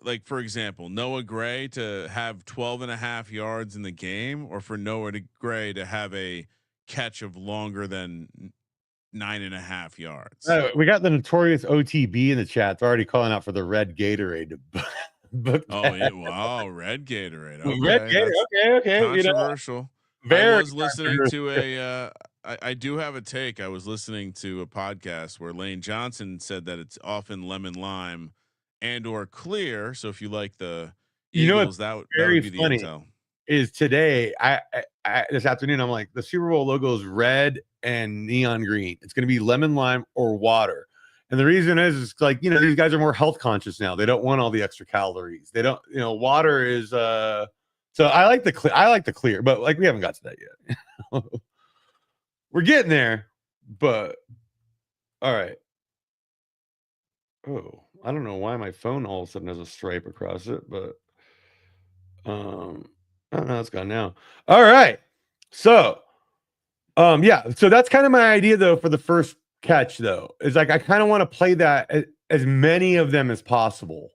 Like, for example, Noah Gray to have 12.5 yards in the game, or for Noah Gray to have a catch of longer than 9.5 yards. We got the notorious OTB in the chat. It's already calling out for the red Gatorade. Red Gatorade. Okay. Red Gatorade. Okay. Controversial. Very I was listening to I do have a take. I was listening to a podcast where Lane Johnson said that it's often lemon lime and or clear. So if you like the Eagles, that would be the intel. Is today, I this afternoon, I'm like, the Super Bowl logo is red and neon green. It's going to be lemon lime or water. And the reason is like, these guys are more health conscious now. They don't want all the extra calories. They don't, water is, so I like the clear, but like, we haven't got to that yet. We're getting there, but all right. Oh, I don't know why my phone all of a sudden has a stripe across it, but, I don't know. It's gone now. All right. So, yeah. So that's kind of my idea though, for the first catch though, is like, I kind of want to play that as many of them as possible.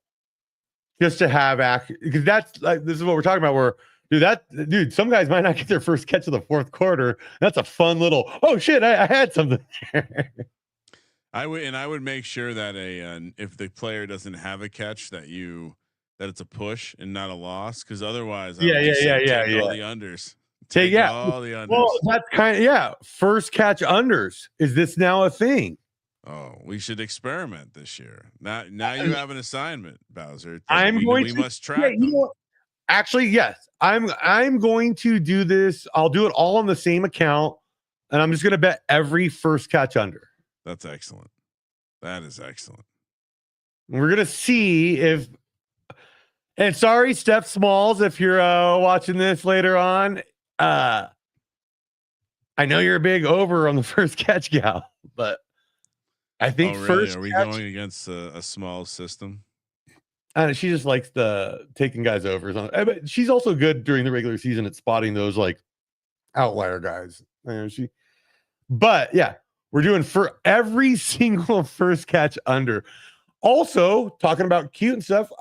just to have because that's like, this is what we're talking about. Where dude, some guys might not get their first catch of the fourth quarter. That's a fun little. Oh shit, I had something there. I would make sure that if the player doesn't have a catch that it's a push and not a loss, because otherwise Yeah. all the unders. Take all the unders. Well, that's kind of first catch unders. Is this now a thing? Oh, we should experiment this year. Now you have an assignment, Bowser. We must track them. Actually, yes. I'm going to do this. I'll do it all on the same account, and I'm just going to bet every first catch under. That's excellent. That is excellent. We're going to see if. And sorry, Steph Smalls, if you're watching this later on. I know you're a big over on the first catch gal, but I think first. Are we going against a small system? She just likes taking guys over. But she's also good during the regular season at spotting those like outlier guys. But yeah, we're doing for every single first catch under. Also talking about cute and stuff.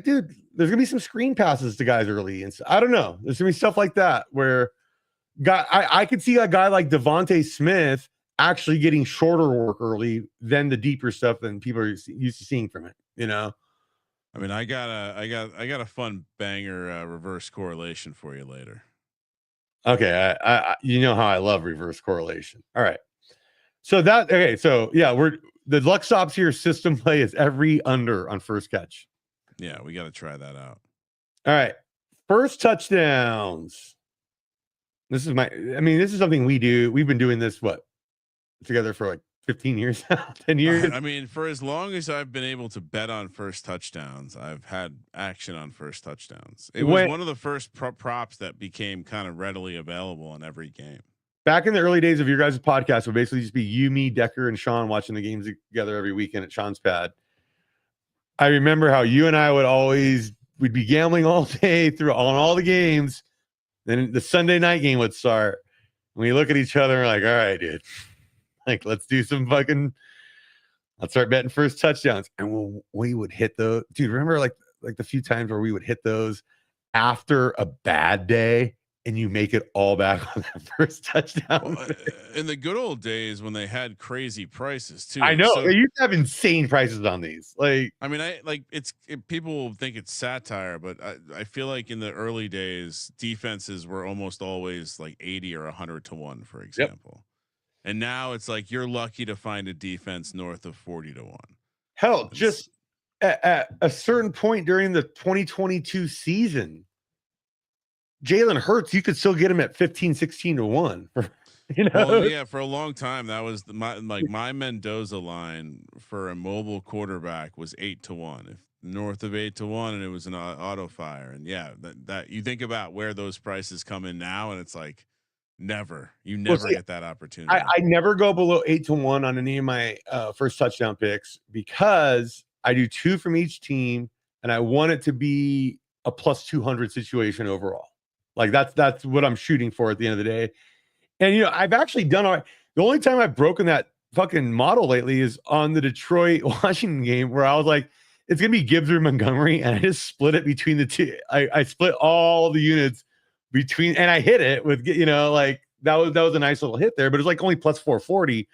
Dude, there's gonna be some screen passes to guys early, and I don't know. There's gonna be stuff like that where I could see a guy like Devontae Smith actually getting shorter work early than the deeper stuff than people are used to seeing from it. I mean, I got a fun banger reverse correlation for you later. Okay, I you know how I love reverse correlation. All right, so yeah, the luck stops here. System play is every under on first catch. Yeah, we got to try that out. All right, first touchdowns. This is something we do. We've been doing this together for like 15 years now, 10 years. I mean, for as long as I've been able to bet on first touchdowns, I've had action on first touchdowns. It was one of the first props that became kind of readily available in every game. Back in the early days of your guys' podcast, would basically just be you, me, Decker, and Sean watching the games together every weekend at Sean's pad. I remember how you and I we'd be gambling all day on all the games. Then the Sunday night game would start. And we look at each other and we're like, all right, dude. Like, let's do some let's start betting first touchdowns. And we would hit those. Dude, remember like the few times where we would hit those after a bad day and you make it all back on that first touchdown? Well, in the good old days when they had crazy prices too. I know. They used to have insane prices on these. Like, I mean, people will think it's satire, but I feel like in the early days, defenses were almost always like 80 or 100 to 1, for example. Yep. And now it's like you're lucky to find a defense north of 40 to 1. Hell, just at a certain point during the 2022 season, Jalen Hurts, you could still get him at 15, 16 to 1. Well, yeah, for a long time that was my Mendoza line for a mobile quarterback was 8 to 1, if north of 8 to 1, and it was an auto fire. And yeah, that you think about where those prices come in now, and it's like you never get that opportunity. I never go below 8 to 1 on any of my first touchdown picks because I do 2 from each team, and I want it to be a plus 200 situation overall. Like that's what I'm shooting for at the end of the day. And I've actually done all right. The only time I've broken that fucking model lately is on the Detroit Washington game where I was like, it's gonna be Gibbs or Montgomery, and I just split it between the two. I split all the units between, and I hit it with like that was a nice little hit there, but it was like only plus 440.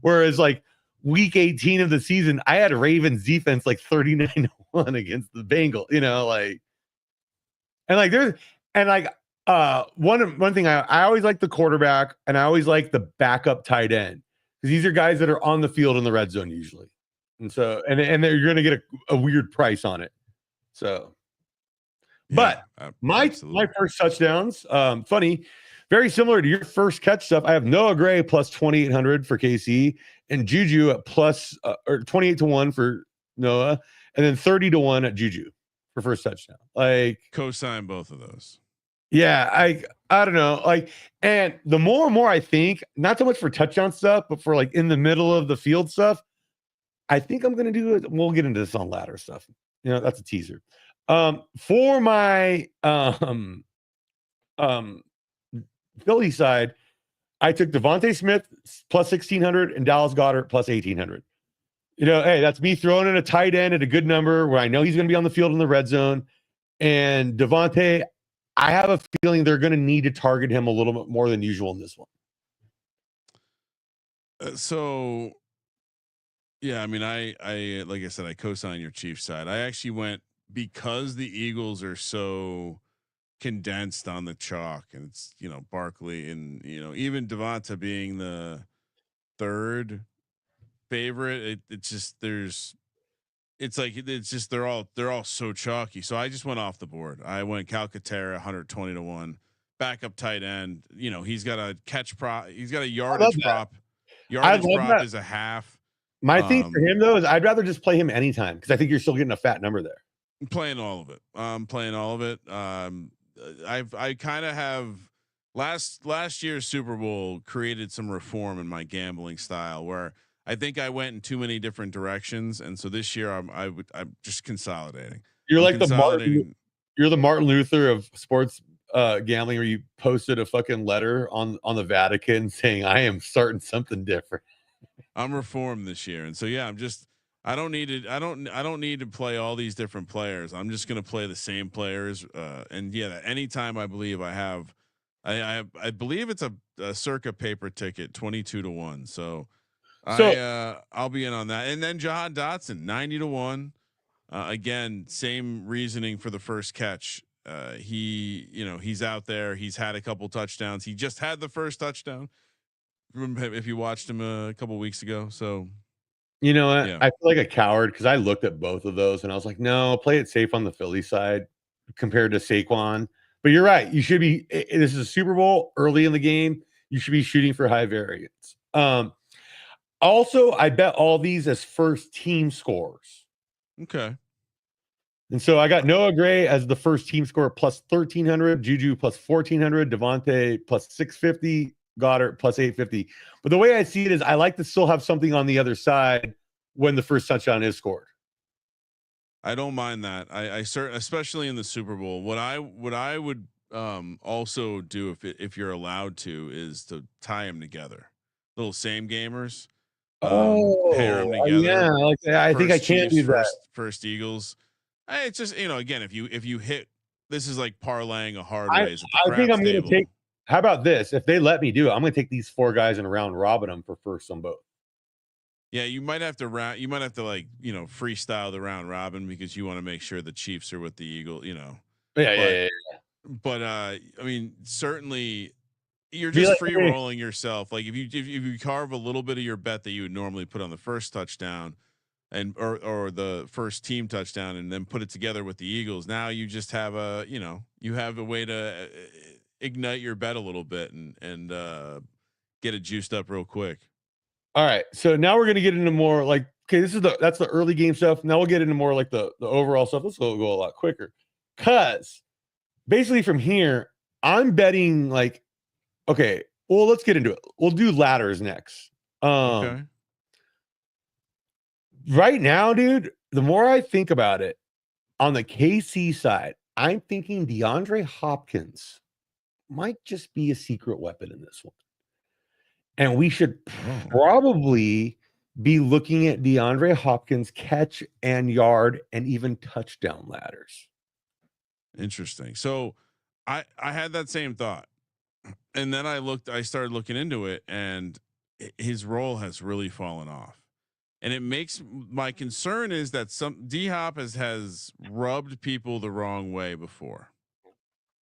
Whereas like week 18 of the season, I had Ravens defense like 39-1 against the Bengals. One thing I always like the quarterback, and I always like the backup tight end because these are guys that are on the field in the red zone usually, and so and you're going to get a weird price on it. So, but my first touchdowns, funny, very similar to your first catch stuff. I have Noah Gray plus 2,800 for KC and Juju at plus or 28 to 1 for Noah, and then 30 to 1 at Juju for first touchdown. Like co-sign both of those. Yeah, I don't know. Like, and the more and more I think, not so much for touchdown stuff, but for like in the middle of the field stuff, I think I'm gonna do it. We'll get into this on ladder stuff. That's a teaser. For my Philly side, I took Devontae Smith plus 1,600 and Dallas Goedert plus 1,800. Hey, that's me throwing in a tight end at a good number where I know he's going to be on the field in the red zone. And Devontae, I have a feeling they're going to need to target him a little bit more than usual in this one. So, yeah, I mean, I like I said, I co-sign your Chiefs side. I actually went because the Eagles are so condensed on the chalk, and it's Barkley and even Devonta being the third favorite. It's just it's just they're all so chalky. So I just went off the board. I went Calcaterra 120 to 1, backup tight end. He's got a catch prop. He's got a yardage prop. Yardage prop is a half. My thing for him though is I'd rather just play him anytime because I think you're still getting a fat number there. I'm playing all of it. I kind of have last year's Super Bowl created some reform in my gambling style where I think I went in too many different directions, and so this year I'm just consolidating. You're like you're the Martin Luther of sports gambling, where you posted a fucking letter on the Vatican saying I am starting something different. I'm reformed this year, and so yeah, I don't need to play all these different players. I'm just going to play the same players. And yeah, anytime I believe I believe it's a circa paper ticket, 22 to 1. So I'll be in on that. And then Jahan Dotson, 90 to 1. Again, same reasoning for the first catch. He's out there. He's had a couple touchdowns. He just had the first touchdown. Remember if you watched him a couple weeks ago. So, I feel like a coward because I looked at both of those and I was like, no, play it safe on the Philly side compared to Saquon. But you're right. You should be. This is a Super Bowl early in the game. You should be shooting for high variance. Also, I bet all these as first team scores. Okay. And so I got Noah Gray as the first team score plus 1,300, Juju plus 1,400, Devontae plus 650, Goddard plus 850. But the way I see it is I like to still have something on the other side when the first touchdown is scored. I don't mind that. I certainly, especially in the Super Bowl, what I would also do if you're allowed to is to tie them together, little same gamers. Pair them together. Yeah, I think I can do that. First Eagles. It's just again, if you hit, this is like parlaying a hard ways. I think I'm going to take. How about this? If they let me do it, I'm going to take these four guys in a round robin them for first on both. Yeah, you might have to freestyle the round robin because you want to make sure the Chiefs are with the Eagle. Yeah. But I mean, certainly you're just free rolling yourself. Like if you carve a little bit of your bet that you would normally put on the first touchdown and or the first team touchdown and then put it together with the Eagles, now you just have you have a way to ignite your bet a little bit and get it juiced up real quick. All right, so now we're gonna get into more like that's the early game stuff. Now we'll get into more like the overall stuff. Let's go a lot quicker, cause basically from here I'm betting like, okay, well let's get into it. We'll do ladders next. Okay. Right now, dude, the more I think about it, on the KC side, I'm thinking DeAndre Hopkins might just be a secret weapon in this one. And we should probably be looking at DeAndre Hopkins catch and yard and even touchdown ladders. Interesting. So I had that same thought. And then I started looking into it, and his role has really fallen off. And it makes my concern is that some D Hop has rubbed people the wrong way before.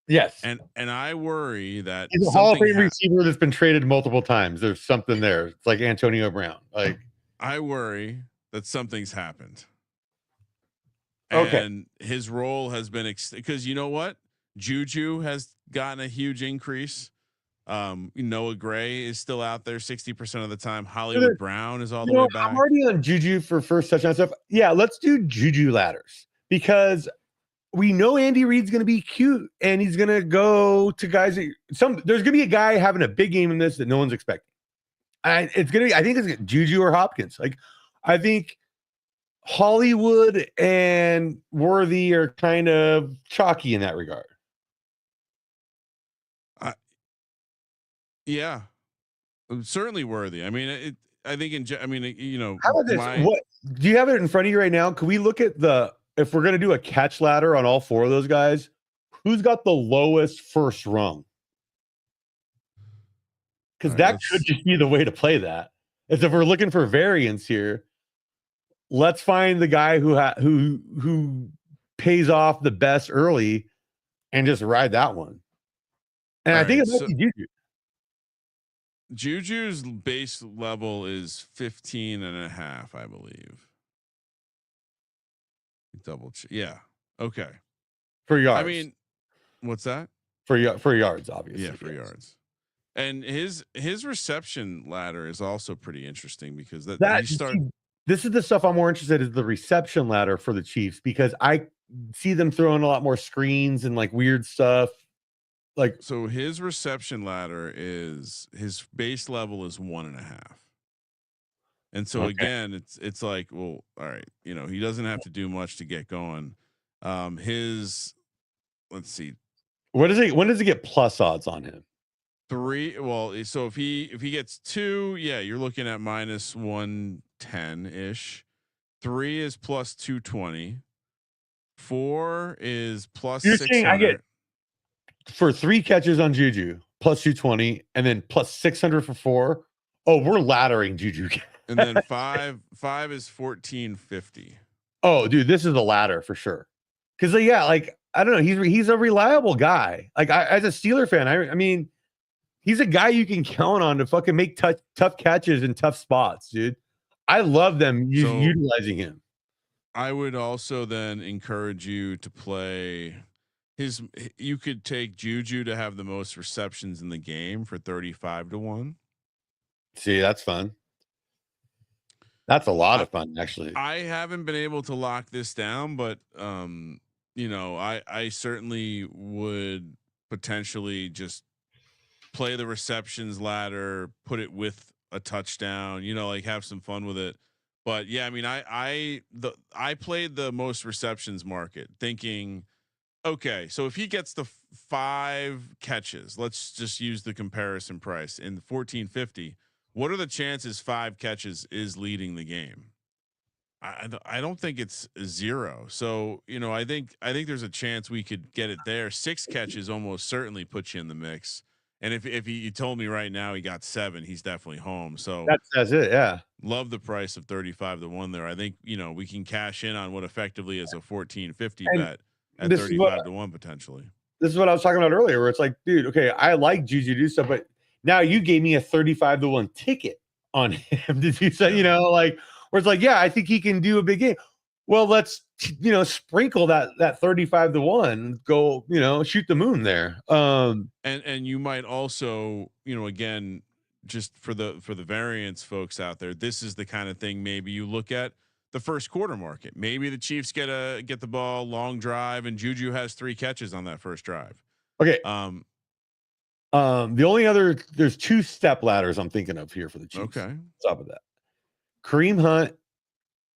Yes. And I worry that he's a Hall of Fame receiver that's been traded multiple times. There's something there. It's like Antonio Brown. Like I worry that something's happened. Okay. And his role has been because you know what? Juju has gotten a huge increase. Noah Gray is still out there 60% of the time. Hollywood Brown is all the way back. I'm already on Juju for first touchdown stuff. Yeah, let's do Juju ladders because we know Andy Reid's going to be cute and he's going to go to guys that there's going to be a guy having a big game in this that no one's expecting. I think it's Juju or Hopkins. Like, I think Hollywood and Worthy are kind of chalky in that regard. Yeah, certainly Worthy. I mean, I think how about this? Do you have it in front of you right now? Can we look at if we're going to do a catch ladder on all four of those guys, who's got the lowest first rung? Because that could just be the way to play that. Is if we're looking for variance here, let's find the guy who pays off the best early and just ride that one. And I think it might be Juju. Juju's base level is 15.5, I believe. Double check. Yeah. Okay. For yards. I mean, what's that? For yards, obviously. Yeah, for yards. And his reception ladder is also pretty interesting because this is the stuff I'm more interested in, is the reception ladder for the Chiefs, because I see them throwing a lot more screens and like weird stuff. Like, so his reception ladder is, his base level is 1.5. And so again, it's like, well, all right, you know, he doesn't have to do much to get going. Let's see. When does he get plus odds on him? 3. Well, so if he gets 2, yeah, you're looking at minus 110 ish. 3 is plus 220. 4 is plus 600. I get for 3 catches on Juju plus 220, and then plus 600 for 4. Oh, we're laddering Juju. And then 5 is 1450. Oh, dude, this is a ladder for sure. Because like I don't know, he's a reliable guy. Like as a Steeler fan, I mean, he's a guy you can count on to fucking make tough catches in tough spots, dude. I love them utilizing him. I would also then encourage you to play you could take Juju to have the most receptions in the game for 35-1. See, that's fun. That's a lot of fun, actually. I haven't been able to lock this down, but you know, I certainly would potentially just play the receptions ladder, put it with a touchdown, you know, like have some fun with it. But yeah, I mean, I played the most receptions market thinking, okay, so if he gets the 5 catches, let's just use the comparison price in 1450. What are the chances 5 catches is leading the game? I don't think it's 0. So, you know, I think there's a chance we could get it there. 6 catches almost certainly puts you in the mix. And if you told me right now he got 7, he's definitely home. So that's it. Yeah. Love the price of 35-1 there. I think, you know, we can cash in on what effectively is a 1450 bet at 35-1 potentially. This is what I was talking about earlier, where it's like, dude, okay, I like Juju do stuff, but now you gave me a 35-1 ticket on him. Did you say, you know, like, where it's like, yeah, I think he can do a big game. Well, let's, you know, sprinkle that 35-1, go, you know, shoot the moon there. And you might also, you know, again, just for the variance folks out there, this is the kind of thing maybe you look at the first quarter market. Maybe the Chiefs get the ball, long drive, and Juju has 3 catches on that first drive. Okay. The only there's 2 step ladders I'm thinking of here for the Chiefs. Okay. Top of that, Kareem Hunt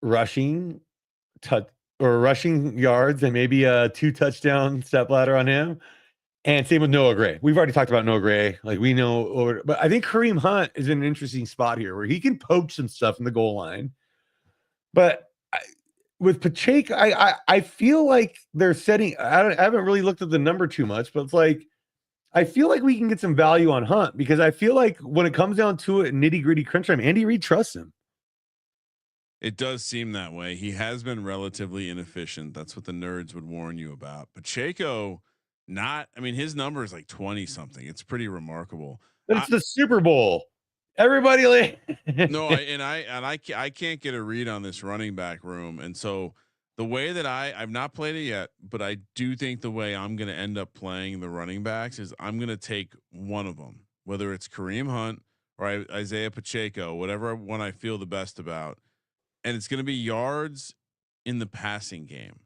rushing yards and maybe a 2 touchdown step ladder on him. And same with Noah Gray. We've already talked about Noah Gray. Like we know, but I think Kareem Hunt is in an interesting spot here where he can poach some stuff in the goal line. But with Pacheco, I feel like they're setting. I haven't really looked at the number too much, but it's like I feel like we can get some value on Hunt, because I feel like when it comes down to it, nitty gritty crunch time, Andy Reid trusts him. It does seem that way. He has been relatively inefficient. That's what the nerds would warn you about. Pacheco, I mean, his number is like 20 something. It's pretty remarkable. But it's the Super Bowl. Everybody no, I can't get a read on this running back room. And so the way that I've not played it yet, but I do think the way I'm going to end up playing the running backs is I'm going to take one of them, whether it's Kareem Hunt or Isaiah Pacheco, whatever one I feel the best about. And it's going to be yards in the passing game.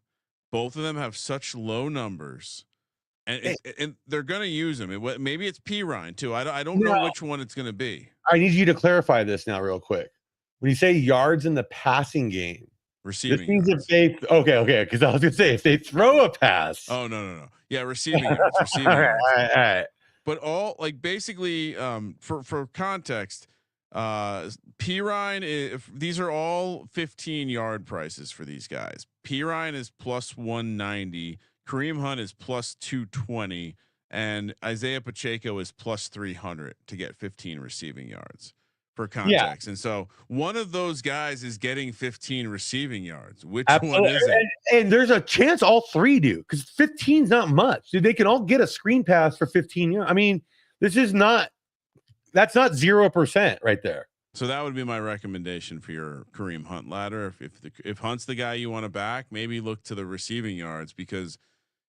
Both of them have such low numbers, and they're going to use them. Maybe it's P Ryan too. I don't know which one it's going to be. I need you to clarify this now real quick. When you say yards in the passing game, receiving, this means if they okay, because I was going to say if they throw a pass. Oh no, yeah, receiving yards, receiving all yards. All right. But basically, for context, Pirine, these are all 15-yard prices for these guys. Pirine is plus 190. Kareem Hunt is plus 220. And Isaiah Pacheco is plus 300 to get 15 receiving yards for context. And so one of those guys is getting 15 receiving yards. Which one is it? And there's a chance all three do, because 15 is not much. Dude, they can all get a screen pass for 15 yards. I mean, that's not 0% right there. So that would be my recommendation for your Kareem Hunt ladder. If Hunt's the guy you want to back, maybe look to the receiving yards, because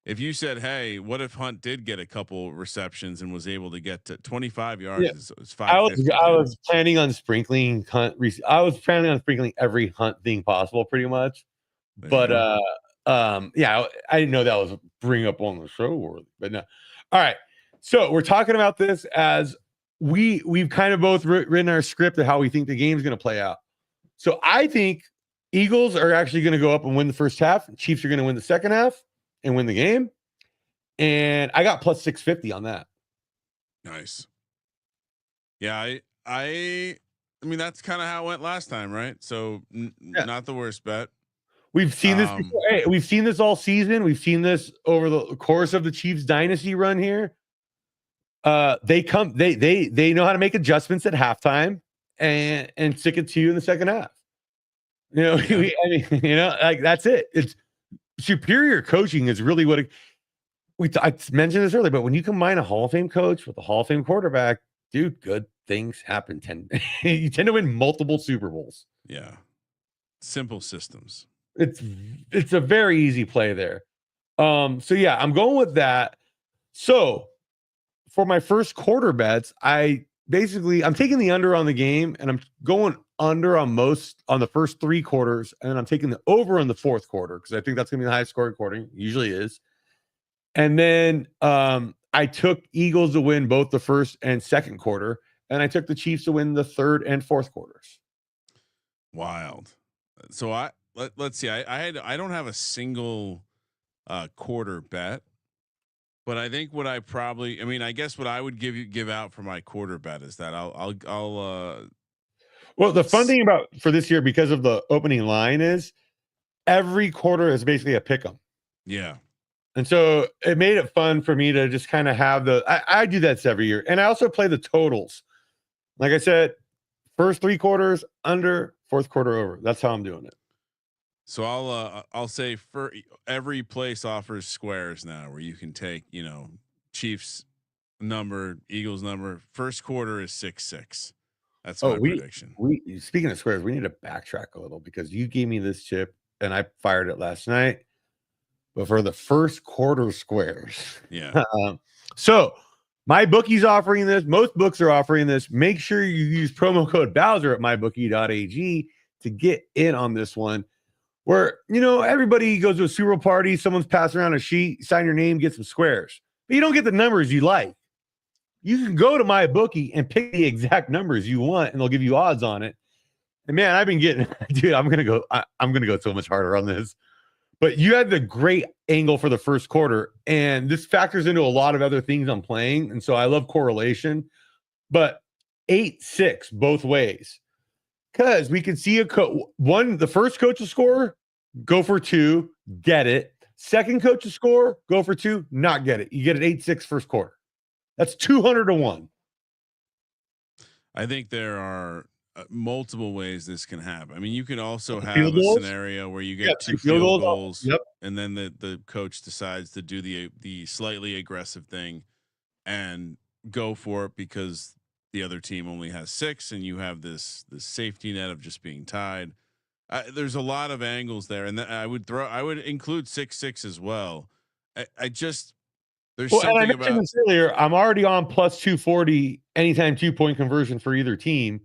if you said, hey, what if Hunt did get a couple receptions and was able to get to 25 yards? It's 550. I was planning on sprinkling Hunt. I was planning on sprinkling every Hunt thing possible, pretty much. But I didn't know that was bring up on the show, but no. All right, so we're talking about this as we've kind of both written our script of how we think the game's going to play out. So I think Eagles are actually going to go up and win the first half. Chiefs are going to win the second half and win the game. And I got plus 650 on that. Nice. Yeah, I mean, that's kind of how it went last time, right? So not the worst bet. We've seen this before. Hey, we've seen this all season. We've seen this over the course of the Chiefs dynasty run here. They know how to make adjustments at halftime and stick it to you in the second half. You know, like that's it. It's superior coaching is really what I mentioned this earlier, but when you combine a Hall of Fame coach with a Hall of Fame quarterback, dude, good things happen. You tend to win multiple Super Bowls. Yeah. Simple systems. It's a very easy play there. So yeah, I'm going with that. So for my first quarter bets, I'm taking the under on the game, and I'm going under on the first three quarters, and then I'm taking the over on the fourth quarter, because I think that's gonna be the highest scoring quarter. It usually is. And then I took Eagles to win both the first and second quarter, and I took the Chiefs to win the third and fourth quarters. Wild. So let's see. I don't have a single quarter bet, but I think what I guess what I would give out for my quarter bet is that well, the fun thing about for this year, because of the opening line, is every quarter is basically a pick 'em. Yeah. And so it made it fun for me to just kind of have I do that every year. And I also play the totals. Like I said, first three quarters under, fourth quarter over. That's how I'm doing it. So I'll say for every place offers squares now, where you can take, Chiefs number, Eagles number. First quarter is 6-6. That's my prediction. Speaking of squares, we need to backtrack a little, because you gave me this chip and I fired it last night. But for the first quarter squares, yeah. So my bookie's offering this. Most books are offering this. Make sure you use promo code Bowser at mybookie.ag to get in on this one. Where, everybody goes to a Super Bowl party, someone's passing around a sheet, sign your name, get some squares. But you don't get the numbers you like. You can go to my bookie and pick the exact numbers you want, and they'll give you odds on it. And man, I've been getting, dude, I'm gonna go so much harder on this. But you had the great angle for the first quarter, and this factors into a lot of other things I'm playing. And so I love correlation, but 8-6 both ways. Because we can see the first coach to score, go for 2, get it. Second coach to score, go for 2, not get it. You get an 8-6 first quarter. That's 200 to 1. I think there are multiple ways this can happen. I mean, you can also have a scenario where you get 2 field goals, and then the coach decides to do the slightly aggressive thing and go for it, because the other team only has 6, and you have this safety net of just being tied. There's a lot of angles there, and I would include 6-6 as well. There's something about this earlier. I'm already on plus 240 anytime 2-point conversion for either team.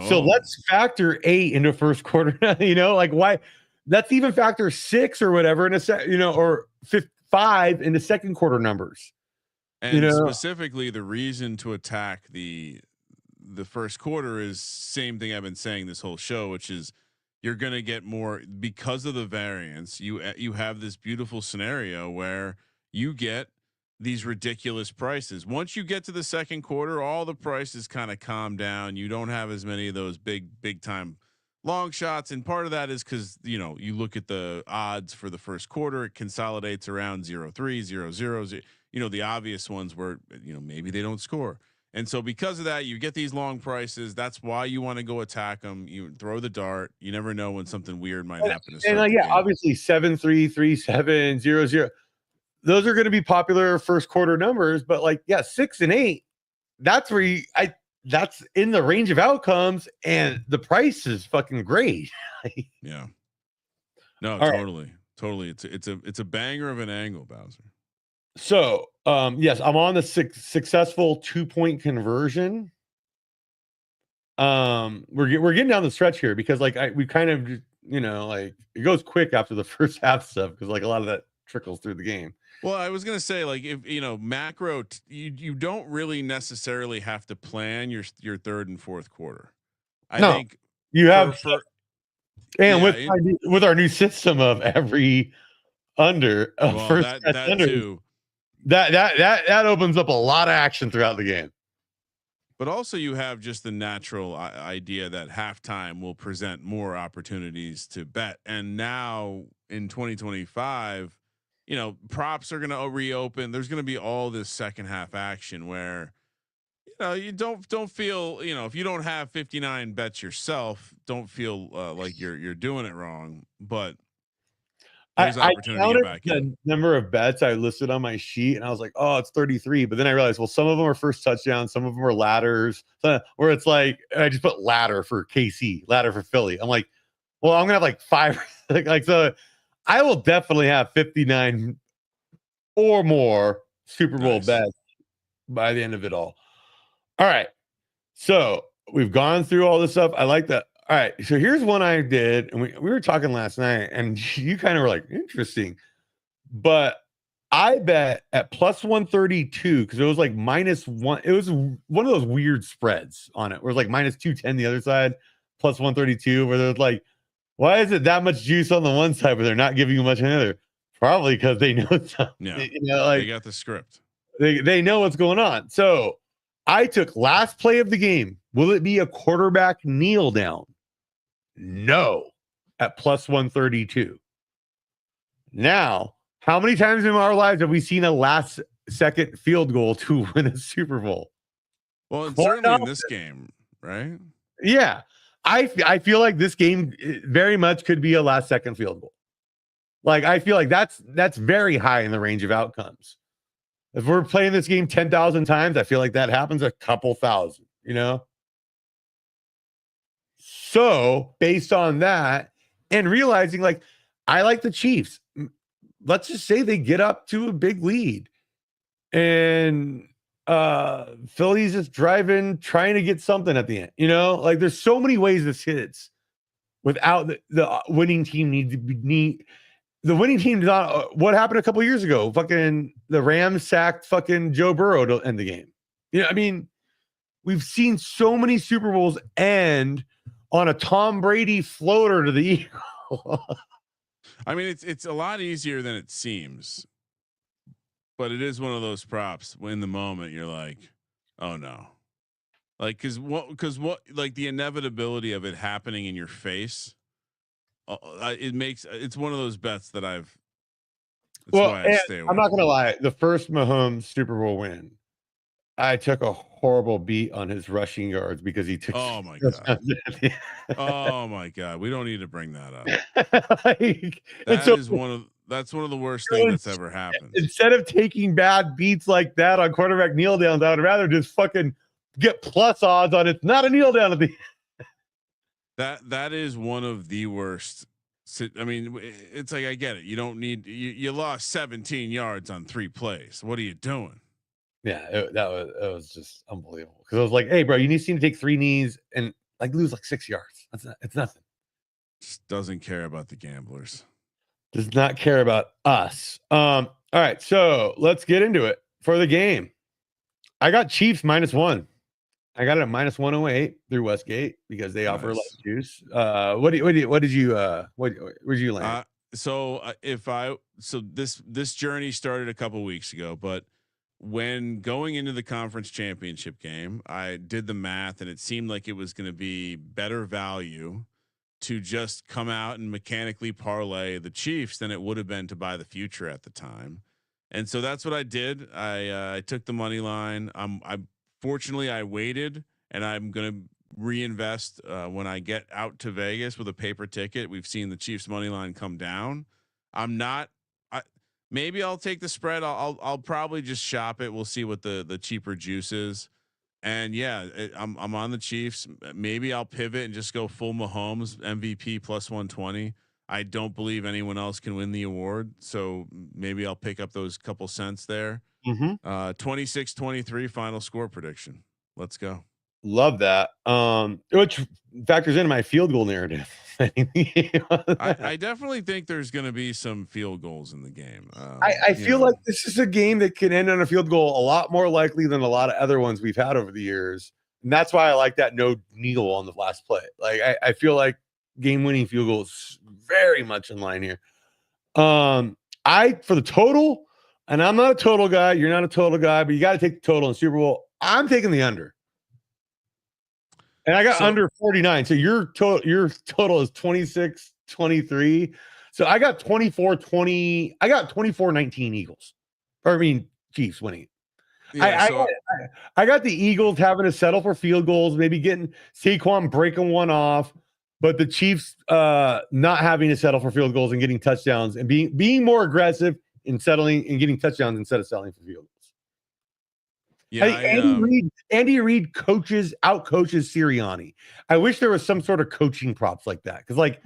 So let's factor 8 into first quarter. Like why? Let's even factor 6 or whatever in or 5 into second quarter numbers. And specifically, the reason to attack the first quarter is same thing I've been saying this whole show, which is you're going to get more because of the variance. You have this beautiful scenario where you get these ridiculous prices. Once you get to the second quarter, all the prices kind of calm down. You don't have as many of those big time long shots. And part of that is because, you know, you look at the odds for the first quarter, it consolidates around 0-3, 0-0, you know, the obvious ones where, you know, maybe they don't score. And so because of that, you get these long prices. That's why you want to go attack them. You throw the dart. You never know when something weird might happen. And yeah, obviously 7-3, 3-7, 0-0. Those are going to be popular first quarter numbers, but like, yeah, 6 and 8, that's where that's in the range of outcomes, and the price is fucking great. Yeah. No, All totally. Right. Totally. It's a banger of an angle, Bowser. So, yes, I'm on the successful 2-point conversion. We're getting down the stretch here because like we kind of, you know, like it goes quick after the first half stuff because like a lot of that trickles through the game. Well, I was going to say, like, if you know, macro, you don't really necessarily have to plan your third and fourth quarter. I think you have with our new system of every under first that under, too. That opens up a lot of action throughout the game. But also you have just the natural idea that halftime will present more opportunities to bet. And now in 2025, you know, props are going to reopen. There's going to be all this second half action where, you know, you don't feel, you know, if you don't have 59 bets yourself, don't feel like you're doing it wrong. But there's opportunity to get back in. The number of bets I listed on my sheet, and I was like, oh, it's 33. But then I realized, well, some of them are first touchdowns, some of them are ladders, where it's like I just put ladder for KC, ladder for Philly. I'm like, well, I'm gonna have like 5, like so. I will definitely have 59 or more Super Bowl bets by the end of it all. All right. So we've gone through all this stuff. I like that. All right. So here's one I did. And we were talking last night, and you kind of were like, interesting. But I bet at plus 132 because it was like -1. It was one of those weird spreads on it where it was like -210 the other side, plus 132, where there's like, why is it that much juice on the one side, but they're not giving you much on the other? Probably because they know something. Yeah, you know, like they got the script. They know what's going on. So I took last play of the game. Will it be a quarterback kneel down? No, at plus 132. Now, how many times in our lives have we seen a last second field goal to win a Super Bowl? Well, and certainly in this game, right? Yeah. I feel like this game very much could be a last second field goal. Like I feel like that's very high in the range of outcomes. If we're playing this game 10,000 times, I feel like that happens a couple thousand, you know? So based on that and realizing like, I like the Chiefs. Let's just say they get up to a big lead and Philly's just driving, trying to get something at the end, you know, like there's so many ways this hits without the winning team the winning team did not. What happened a couple of years ago? Fucking the Rams sacked fucking Joe Burrow to end the game. You know, I mean, we've seen so many Super Bowls end on a Tom Brady floater to the Eagles. I mean, it's a lot easier than it seems, but it is one of those props when in the moment you're like, oh no, like because what like the inevitability of it happening in your face. It's one of those bets that I'm not gonna lie, the first Mahomes Super Bowl win, I took a horrible beat on his rushing yards because he took oh my god oh my god, we don't need to bring that up. That's one of the worst things that's ever happened. Instead of taking bad beats like that on quarterback kneel downs, I would rather just fucking get plus odds on it's not a kneel down at the That is one of the worst. I mean, it's like, I get it. You don't need, you lost 17 yards on 3 plays. What are you doing? Yeah, it was just unbelievable. Because I was like, hey, bro, you need to take 3 knees and like lose like 6 yards. It's nothing. Just doesn't care about the gamblers. Does not care about us. All right, so let's get into it for the game. I got Chiefs -1. I got it at -108 through Westgate because they offer less juice. Where did you land? So this journey started a couple weeks ago, but when going into the conference championship game, I did the math and it seemed like it was going to be better value to just come out and mechanically parlay the Chiefs than it would have been to buy the future at the time. And so that's what I did. I took the money line. I fortunately I waited, and I'm going to reinvest when I get out to Vegas with a paper ticket. We've seen the Chiefs money line come down. I'm not. Maybe I'll take the spread. I'll probably just shop it. We'll see what the cheaper juice is. And yeah, I'm on the Chiefs. Maybe I'll pivot and just go full Mahomes MVP plus 120. I don't believe anyone else can win the award, so maybe I'll pick up those couple cents there. 26-23 final score prediction. Let's go. Love that. Which factors into my field goal narrative. I definitely think there's going to be some field goals in the game. I feel like this is a game that can end on a field goal a lot more likely than a lot of other ones we've had over the years. And that's why I like that no kneel on the last play. Like I feel like game-winning field goals very much in line here. I for the total, and I'm not a total guy. You're not a total guy, but you got to take the total in Super Bowl. I'm taking the under. And I got under 49. So your total is 26-23. So I got 24-20. I got 24-19 Eagles. Or I mean Chiefs winning. Yeah, I got the Eagles having to settle for field goals, maybe getting Saquon breaking one off, but the Chiefs not having to settle for field goals and getting touchdowns and being more aggressive in settling and getting touchdowns instead of settling for field goals. Yeah, Andy Reid out coaches Sirianni. I wish there was some sort of coaching props like that. Because like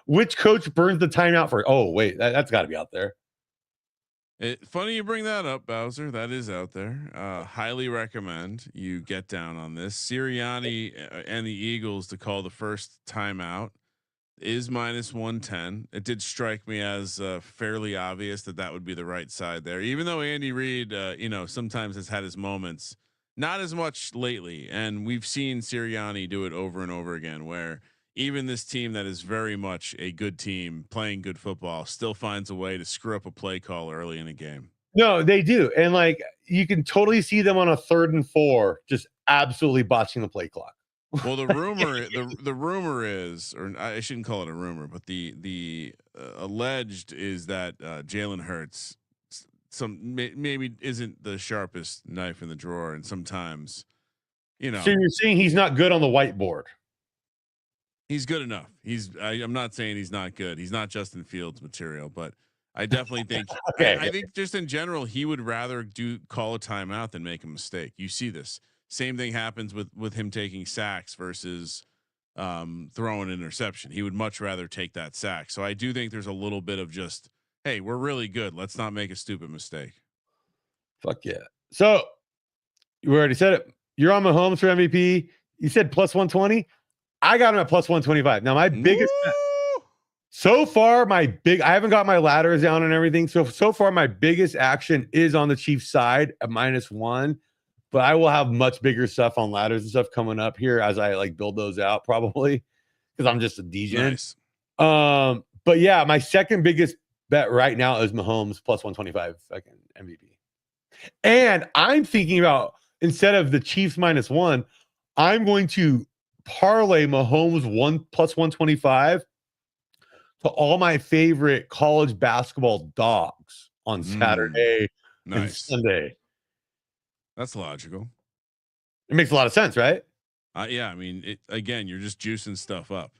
which coach burns the timeout for? Oh, wait, that's got to be out there. Funny you bring that up, Bowser. That is out there. Highly recommend you get down on this. Sirianni and the Eagles to call the first timeout is -110. It did strike me as fairly obvious that would be the right side there, even though Andy Reid, sometimes has had his moments, not as much lately. And we've seen Sirianni do it over and over again, where even this team that is very much a good team playing good football still finds a way to screw up a play call early in a game. No, they do. And like, you can totally see them on a 3rd and 4, just absolutely botching the play clock. Well, the rumor is, or I shouldn't call it a rumor, but the alleged is that Jalen Hurts maybe isn't the sharpest knife in the drawer, and sometimes, So you're saying he's not good on the whiteboard? He's good enough. I'm not saying he's not good. He's not Justin Fields material, but I definitely think. I think just in general, he would rather call a timeout than make a mistake. You see this. Same thing happens with him taking sacks versus throwing an interception. He would much rather take that sack. So I do think there's a little bit of just, hey, we're really good. Let's not make a stupid mistake. Fuck yeah. So you already said it. You're on Mahomes for MVP. You said +120. I got him at +125. Now my biggest so far, I haven't got my ladders down and everything. So far my biggest action is on the Chiefs side at -1. But I will have much bigger stuff on ladders and stuff coming up here as I like build those out, probably because I'm just a DJ. Nice. But yeah, my second biggest bet right now is Mahomes +125 fucking MVP. And I'm thinking about, instead of the Chiefs -1, I'm going to parlay Mahomes +125 to all my favorite college basketball dogs on Saturday and Sunday. That's logical. It makes a lot of sense, right? Yeah. I mean, again, you're just juicing stuff up.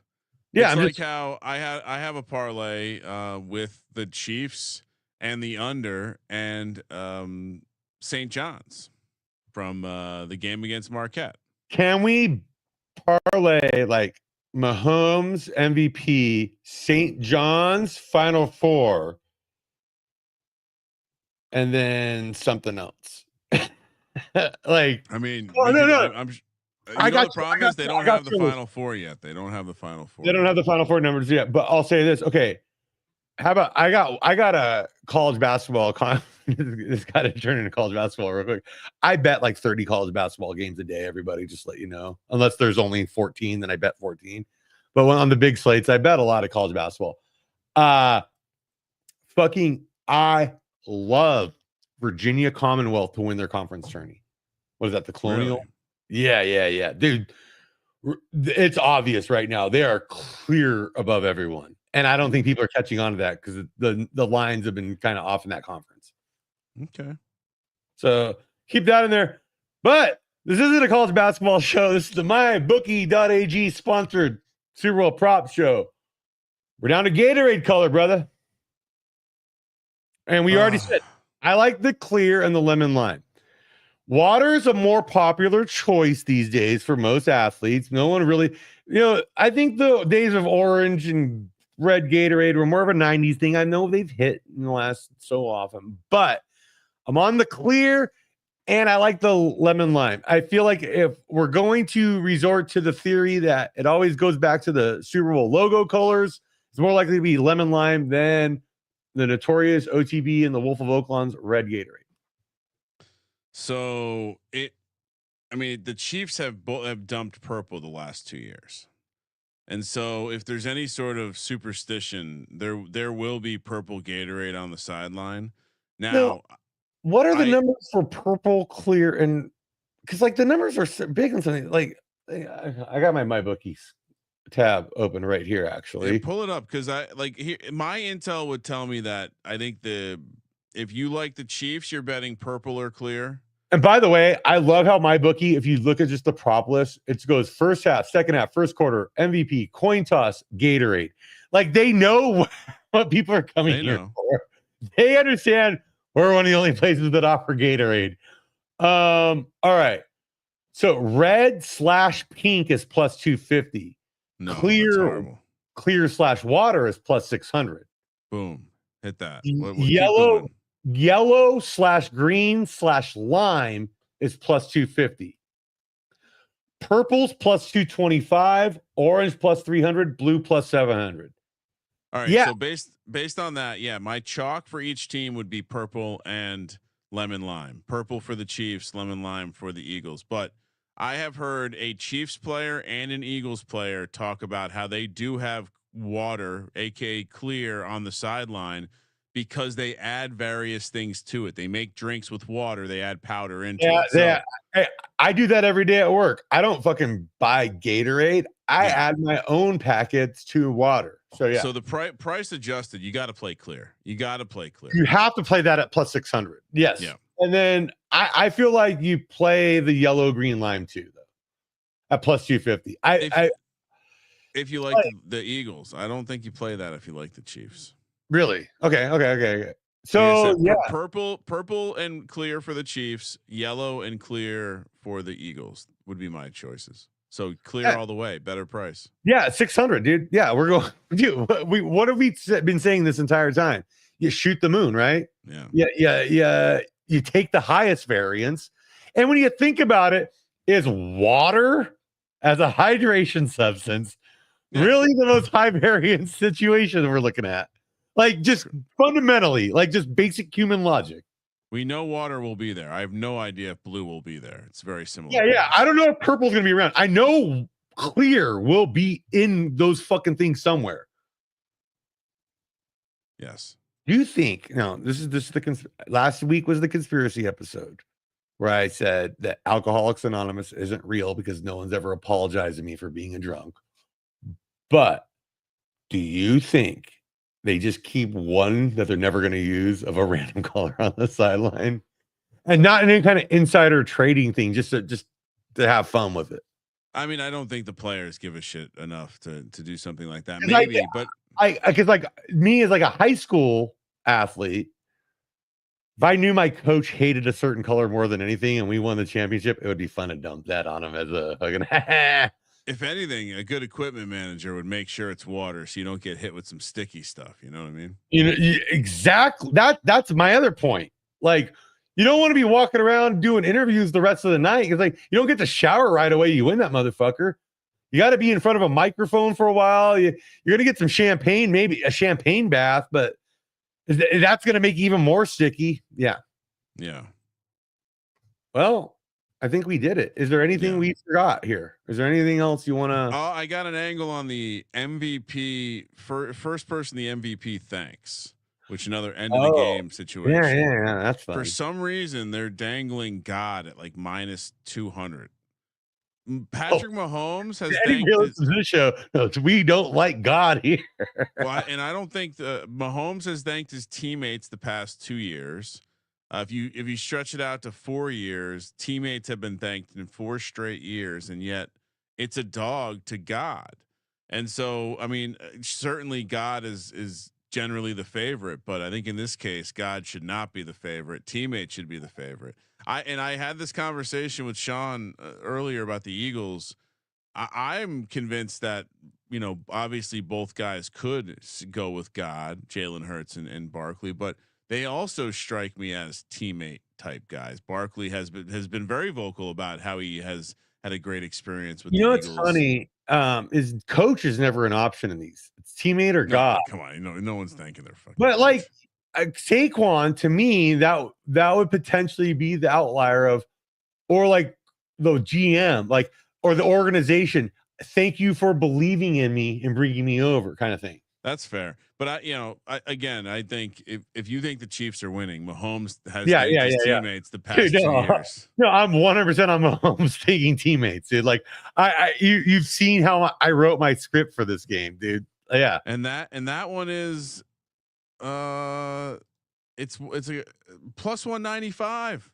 Yeah. It's how I have a parlay with the Chiefs and the under and St. John's from the game against Marquette. Can we parlay like Mahomes MVP, St. John's Final Four, and then something else? Like, I mean, no. I got the problem is they don't have the Final Four yet. They don't have the Final Four. They don't have the Final Four numbers yet. But I'll say this. Okay, how about I got a college basketball. This got to turn into college basketball real quick. I bet like 30 college basketball games a day. Everybody, just let you know. Unless there's only 14, then I bet 14. But when on the big slates, I bet a lot of college basketball. I love Virginia Commonwealth to win their conference tourney. What is that? The Colonial? Really? Yeah. Dude, it's obvious right now. They are clear above everyone. And I don't think people are catching on to that because the lines have been kind of off in that conference. Okay. So keep that in there. But this isn't a college basketball show. This is the MyBookie.ag sponsored Super Bowl prop show. We're down to Gatorade color, brother. And we already said, I like the clear and the lemon lime. Water is a more popular choice these days for most athletes. No one really, I think the days of orange and red Gatorade were more of a 90s thing. I know they've hit in the last so often, but I'm on the clear and I like the lemon lime. I feel like if we're going to resort to the theory that it always goes back to the Super Bowl logo colors, it's more likely to be lemon lime than the notorious OTB and the Wolf of Oakland's red Gatorade. So the Chiefs have dumped purple the last 2 years. And so if there's any sort of superstition, there will be purple Gatorade on the sideline. Now, what are the numbers for purple, clear, and because like the numbers are so big and something like I got my MyBookies tab open right here actually. Yeah, pull it up because my intel would tell me that I think if you like the Chiefs, you're betting purple or clear. And by the way, I love how MyBookie, if you look at just the prop list, it goes first half, second half, first quarter, MVP, coin toss, Gatorade. Like they know what people are coming here for. They understand we're one of the only places that offer Gatorade. All right. So red/pink is plus 250. No, clear/water is plus 600. Boom. Hit that. Yellow/green/lime is plus 250. Purple's plus 225, orange plus 300, blue plus 700. All right. So based on that, my chalk for each team would be purple and lemon lime. Purple for the Chiefs, lemon lime for the Eagles. But I have heard a Chiefs player and an Eagles player talk about how they do have water, aka clear, on the sideline because they add various things to it. They make drinks with water. They add powder into it. So, I do that every day at work. I don't fucking buy Gatorade. I add my own packets to water. So So the price adjusted, you got to play clear. You have to play that at plus 600. Yes. Yeah. And then I feel like you play the yellow, green, lime too, though, at plus 250. If you like the Eagles, I don't think you play that if you like the Chiefs. Really? Okay. So purple and clear for the Chiefs, yellow and clear for the Eagles would be my choices. So clear all the way, better price. Yeah, 600, dude. Yeah, we're going. Dude, what have we been saying this entire time? You shoot the moon, right? Yeah. You take the highest variance, and when you think about it, is water as a hydration substance really the most high variance situation we're looking at? Like just fundamentally, like just basic human logic. We know water will be there. I have no idea if blue will be there. It's very similar. Yeah. I don't know if purple's going to be around. I know clear will be in those fucking things somewhere. Yes. Do you think? No, this is last week was the conspiracy episode where I said that Alcoholics Anonymous isn't real because no one's ever apologized to me for being a drunk. But do you think they just keep one that they're never going to use of a random color on the sideline, and not any kind of insider trading thing, just to have fun with it? I mean, I don't think the players give a shit enough to do something like that. Maybe, but because like me as like a high school athlete, if I knew my coach hated a certain color more than anything and we won the championship, it would be fun to dump that on him as a fucking. If anything, a good equipment manager would make sure it's water so you don't get hit with some sticky stuff. You know what I mean? Exactly. That's my other point. Like, you don't want to be walking around doing interviews the rest of the night because, like, you don't get to shower right away. You win that motherfucker. You got to be in front of a microphone for a while. You're going to get some champagne, maybe a champagne bath, but that's going to make it even more sticky. Yeah. Well, I think we did it. Is there anything we forgot here? Is there anything else you want to? Oh, I got an angle on the MVP first person the MVP thanks. which another end of the game situation. Yeah, that's fine. For some reason, they're dangling God at like minus 200. Patrick Mahomes has thanked the show. No, we don't like God here. Well, and I don't think Mahomes has thanked his teammates the past 2 years. If you stretch it out to 4 years, teammates have been thanked in 4 straight years, and yet it's a dog to God. And so, I mean, certainly God is generally the favorite, but I think in this case, God should not be the favorite. Teammates should be the favorite. I had this conversation with Sean earlier about the Eagles. I'm convinced that, you know, obviously both guys could go with God, Jalen Hurts and Barkley, but they also strike me as teammate type guys. Barkley has been very vocal about how he has had a great experience with the Eagles. What's funny is coach is never an option in these. It's teammate or God. Come on, no one's thanking their fucking. But coach. like Saquon, to me, that would potentially be the outlier of, or like the GM, like, or the organization. Thank you for believing in me and bringing me over, kind of thing. That's fair, but I think if you think the Chiefs are winning, Mahomes has his teammates the past 2 years. No, I'm 100% on Mahomes taking teammates, dude. Like you've seen how I wrote my script for this game, dude. Yeah, and that one is, it's a plus 195.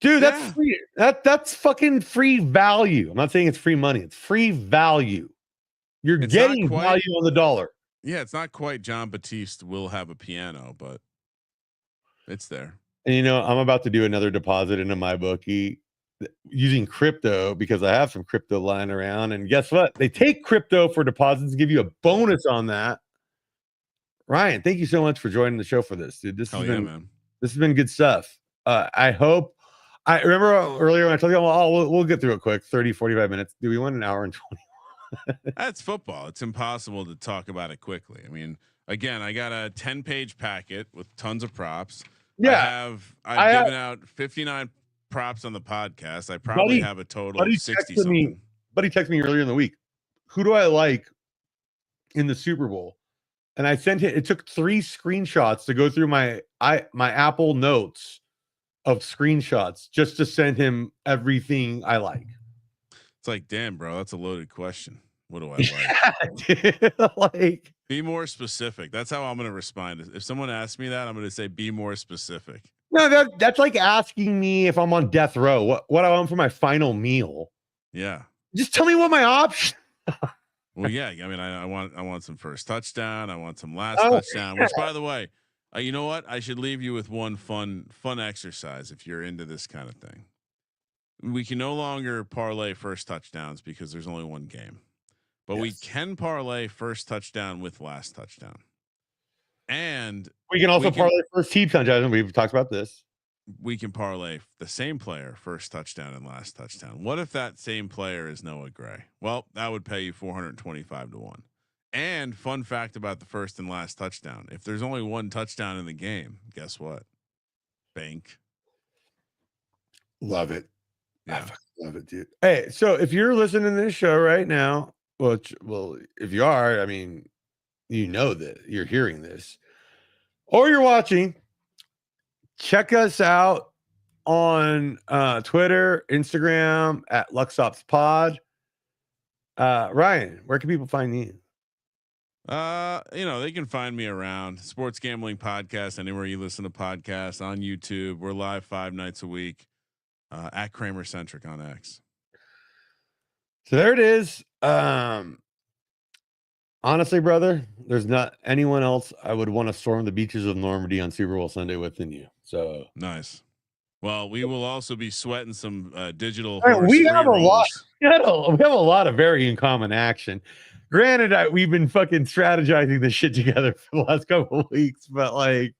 Dude, that's free. That's fucking free value. I'm not saying it's free money. It's free value. You're getting value on the dollar. Yeah, it's not quite John Batiste will have a piano, but it's there. And you know, I'm about to do another deposit into my bookie using crypto because I have some crypto lying around. And guess what? They take crypto for deposits, give you a bonus on that. Ryan, thank you so much for joining the show for this, dude. This has been good stuff. I hope. I remember earlier when I told you, we'll get through it quick, 30, 45 minutes. Do we want an hour and 20? That's football. It's impossible to talk about it quickly. I mean, again, I got a 10-page packet with tons of props. Yeah, I've given out 59 props on the podcast. I probably have a total of 60 something. Buddy texted me earlier in the week. Who do I like in the Super Bowl? And I sent it. It took 3 screenshots to go through my Apple Notes of screenshots just to send him everything I like. It's like, damn, bro, that's a loaded question. What do I like? Like, be more specific. That's how I'm going to respond. If someone asks me that, I'm going to say, be more specific. No, that's like asking me if I'm on death row, what I want for my final meal. Yeah. Just tell me what my option. Well, yeah. I mean, I want some first touchdown. I want some last touchdown, which, by the way, you know what? I should leave you with one fun exercise if you're into this kind of thing. We can no longer parlay first touchdowns because there's only one game, but we can parlay first touchdown with last touchdown. And we can also parlay first team touchdown. We've talked about this. We can parlay the same player first touchdown and last touchdown. What if that same player is Noah Gray? Well, that would pay you 425 to 1. And fun fact about the first and last touchdown: if there's only one touchdown in the game, guess what? Bank. Love it. Yeah. I fucking love it, dude. Hey, so if you're listening to this show right now, well, if you are, I mean, you know that you're hearing this, or you're watching. Check us out on Twitter, Instagram at LuxOpsPod. Ryan, where can people find you? They can find me around Sports Gambling Podcast, anywhere you listen to podcasts, on YouTube. We're live 5 nights a week. At Kramer Centric on X. So there it is. Honestly, brother, there's not anyone else I would want to storm the beaches of Normandy on Super Bowl Sunday with than you. So nice. Well, we will also be sweating some digital. We have a lot. We have a lot of very in common action. Granted, we've been fucking strategizing this shit together for the last couple of weeks, but like,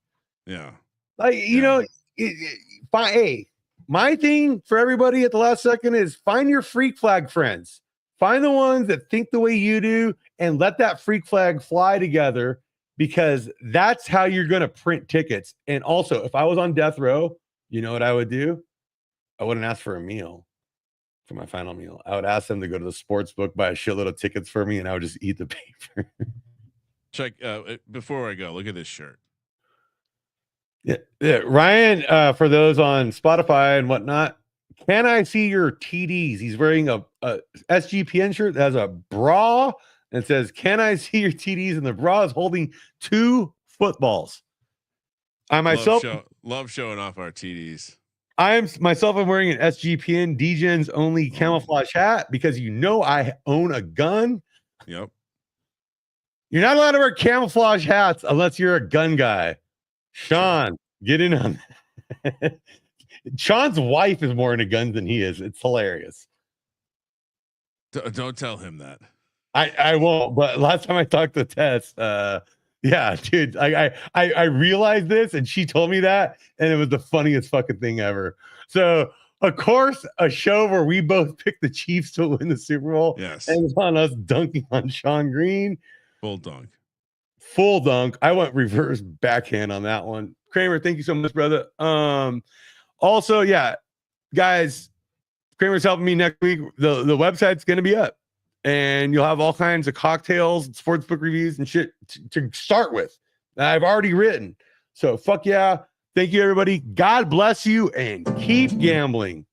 hey. My thing for everybody at the last second is find your freak flag friends. Find the ones that think the way you do and let that freak flag fly together, because that's how you're going to print tickets. And also, if I was on death row, you know what I would do? I wouldn't ask for a meal for my final meal. I would ask them to go to the sports book, buy a shitload of tickets for me, and I would just eat the paper. Check before I go. Look at this shirt. Yeah. Ryan, for those on Spotify and whatnot, can I see your TDs? He's wearing a SGPN shirt that has a bra and it says, "Can I see your TDs?" And the bra is holding 2 footballs. I myself love showing off our TDs. I'm wearing an SGPN DGens only camouflage hat because I own a gun. Yep. You're not allowed to wear camouflage hats unless you're a gun guy. Sean, get in on that. Sean's wife is more into guns than he is. It's hilarious. Don't tell him that. I won't. But last time I talked to Tess, yeah, dude, I realized this, and she told me that, and it was the funniest fucking thing ever. So, of course, a show where we both picked the Chiefs to win the Super Bowl. Yes, and it's on us dunking on Sean Green. Full dunk. I went reverse backhand on that one. Kramer, thank you so much, brother. Also, yeah, guys, Kramer's helping me next week. The website's going to be up, and you'll have all kinds of cocktails, sportsbook reviews, and shit to start with that I've already written. So fuck yeah. Thank you, everybody. God bless you, and keep gambling.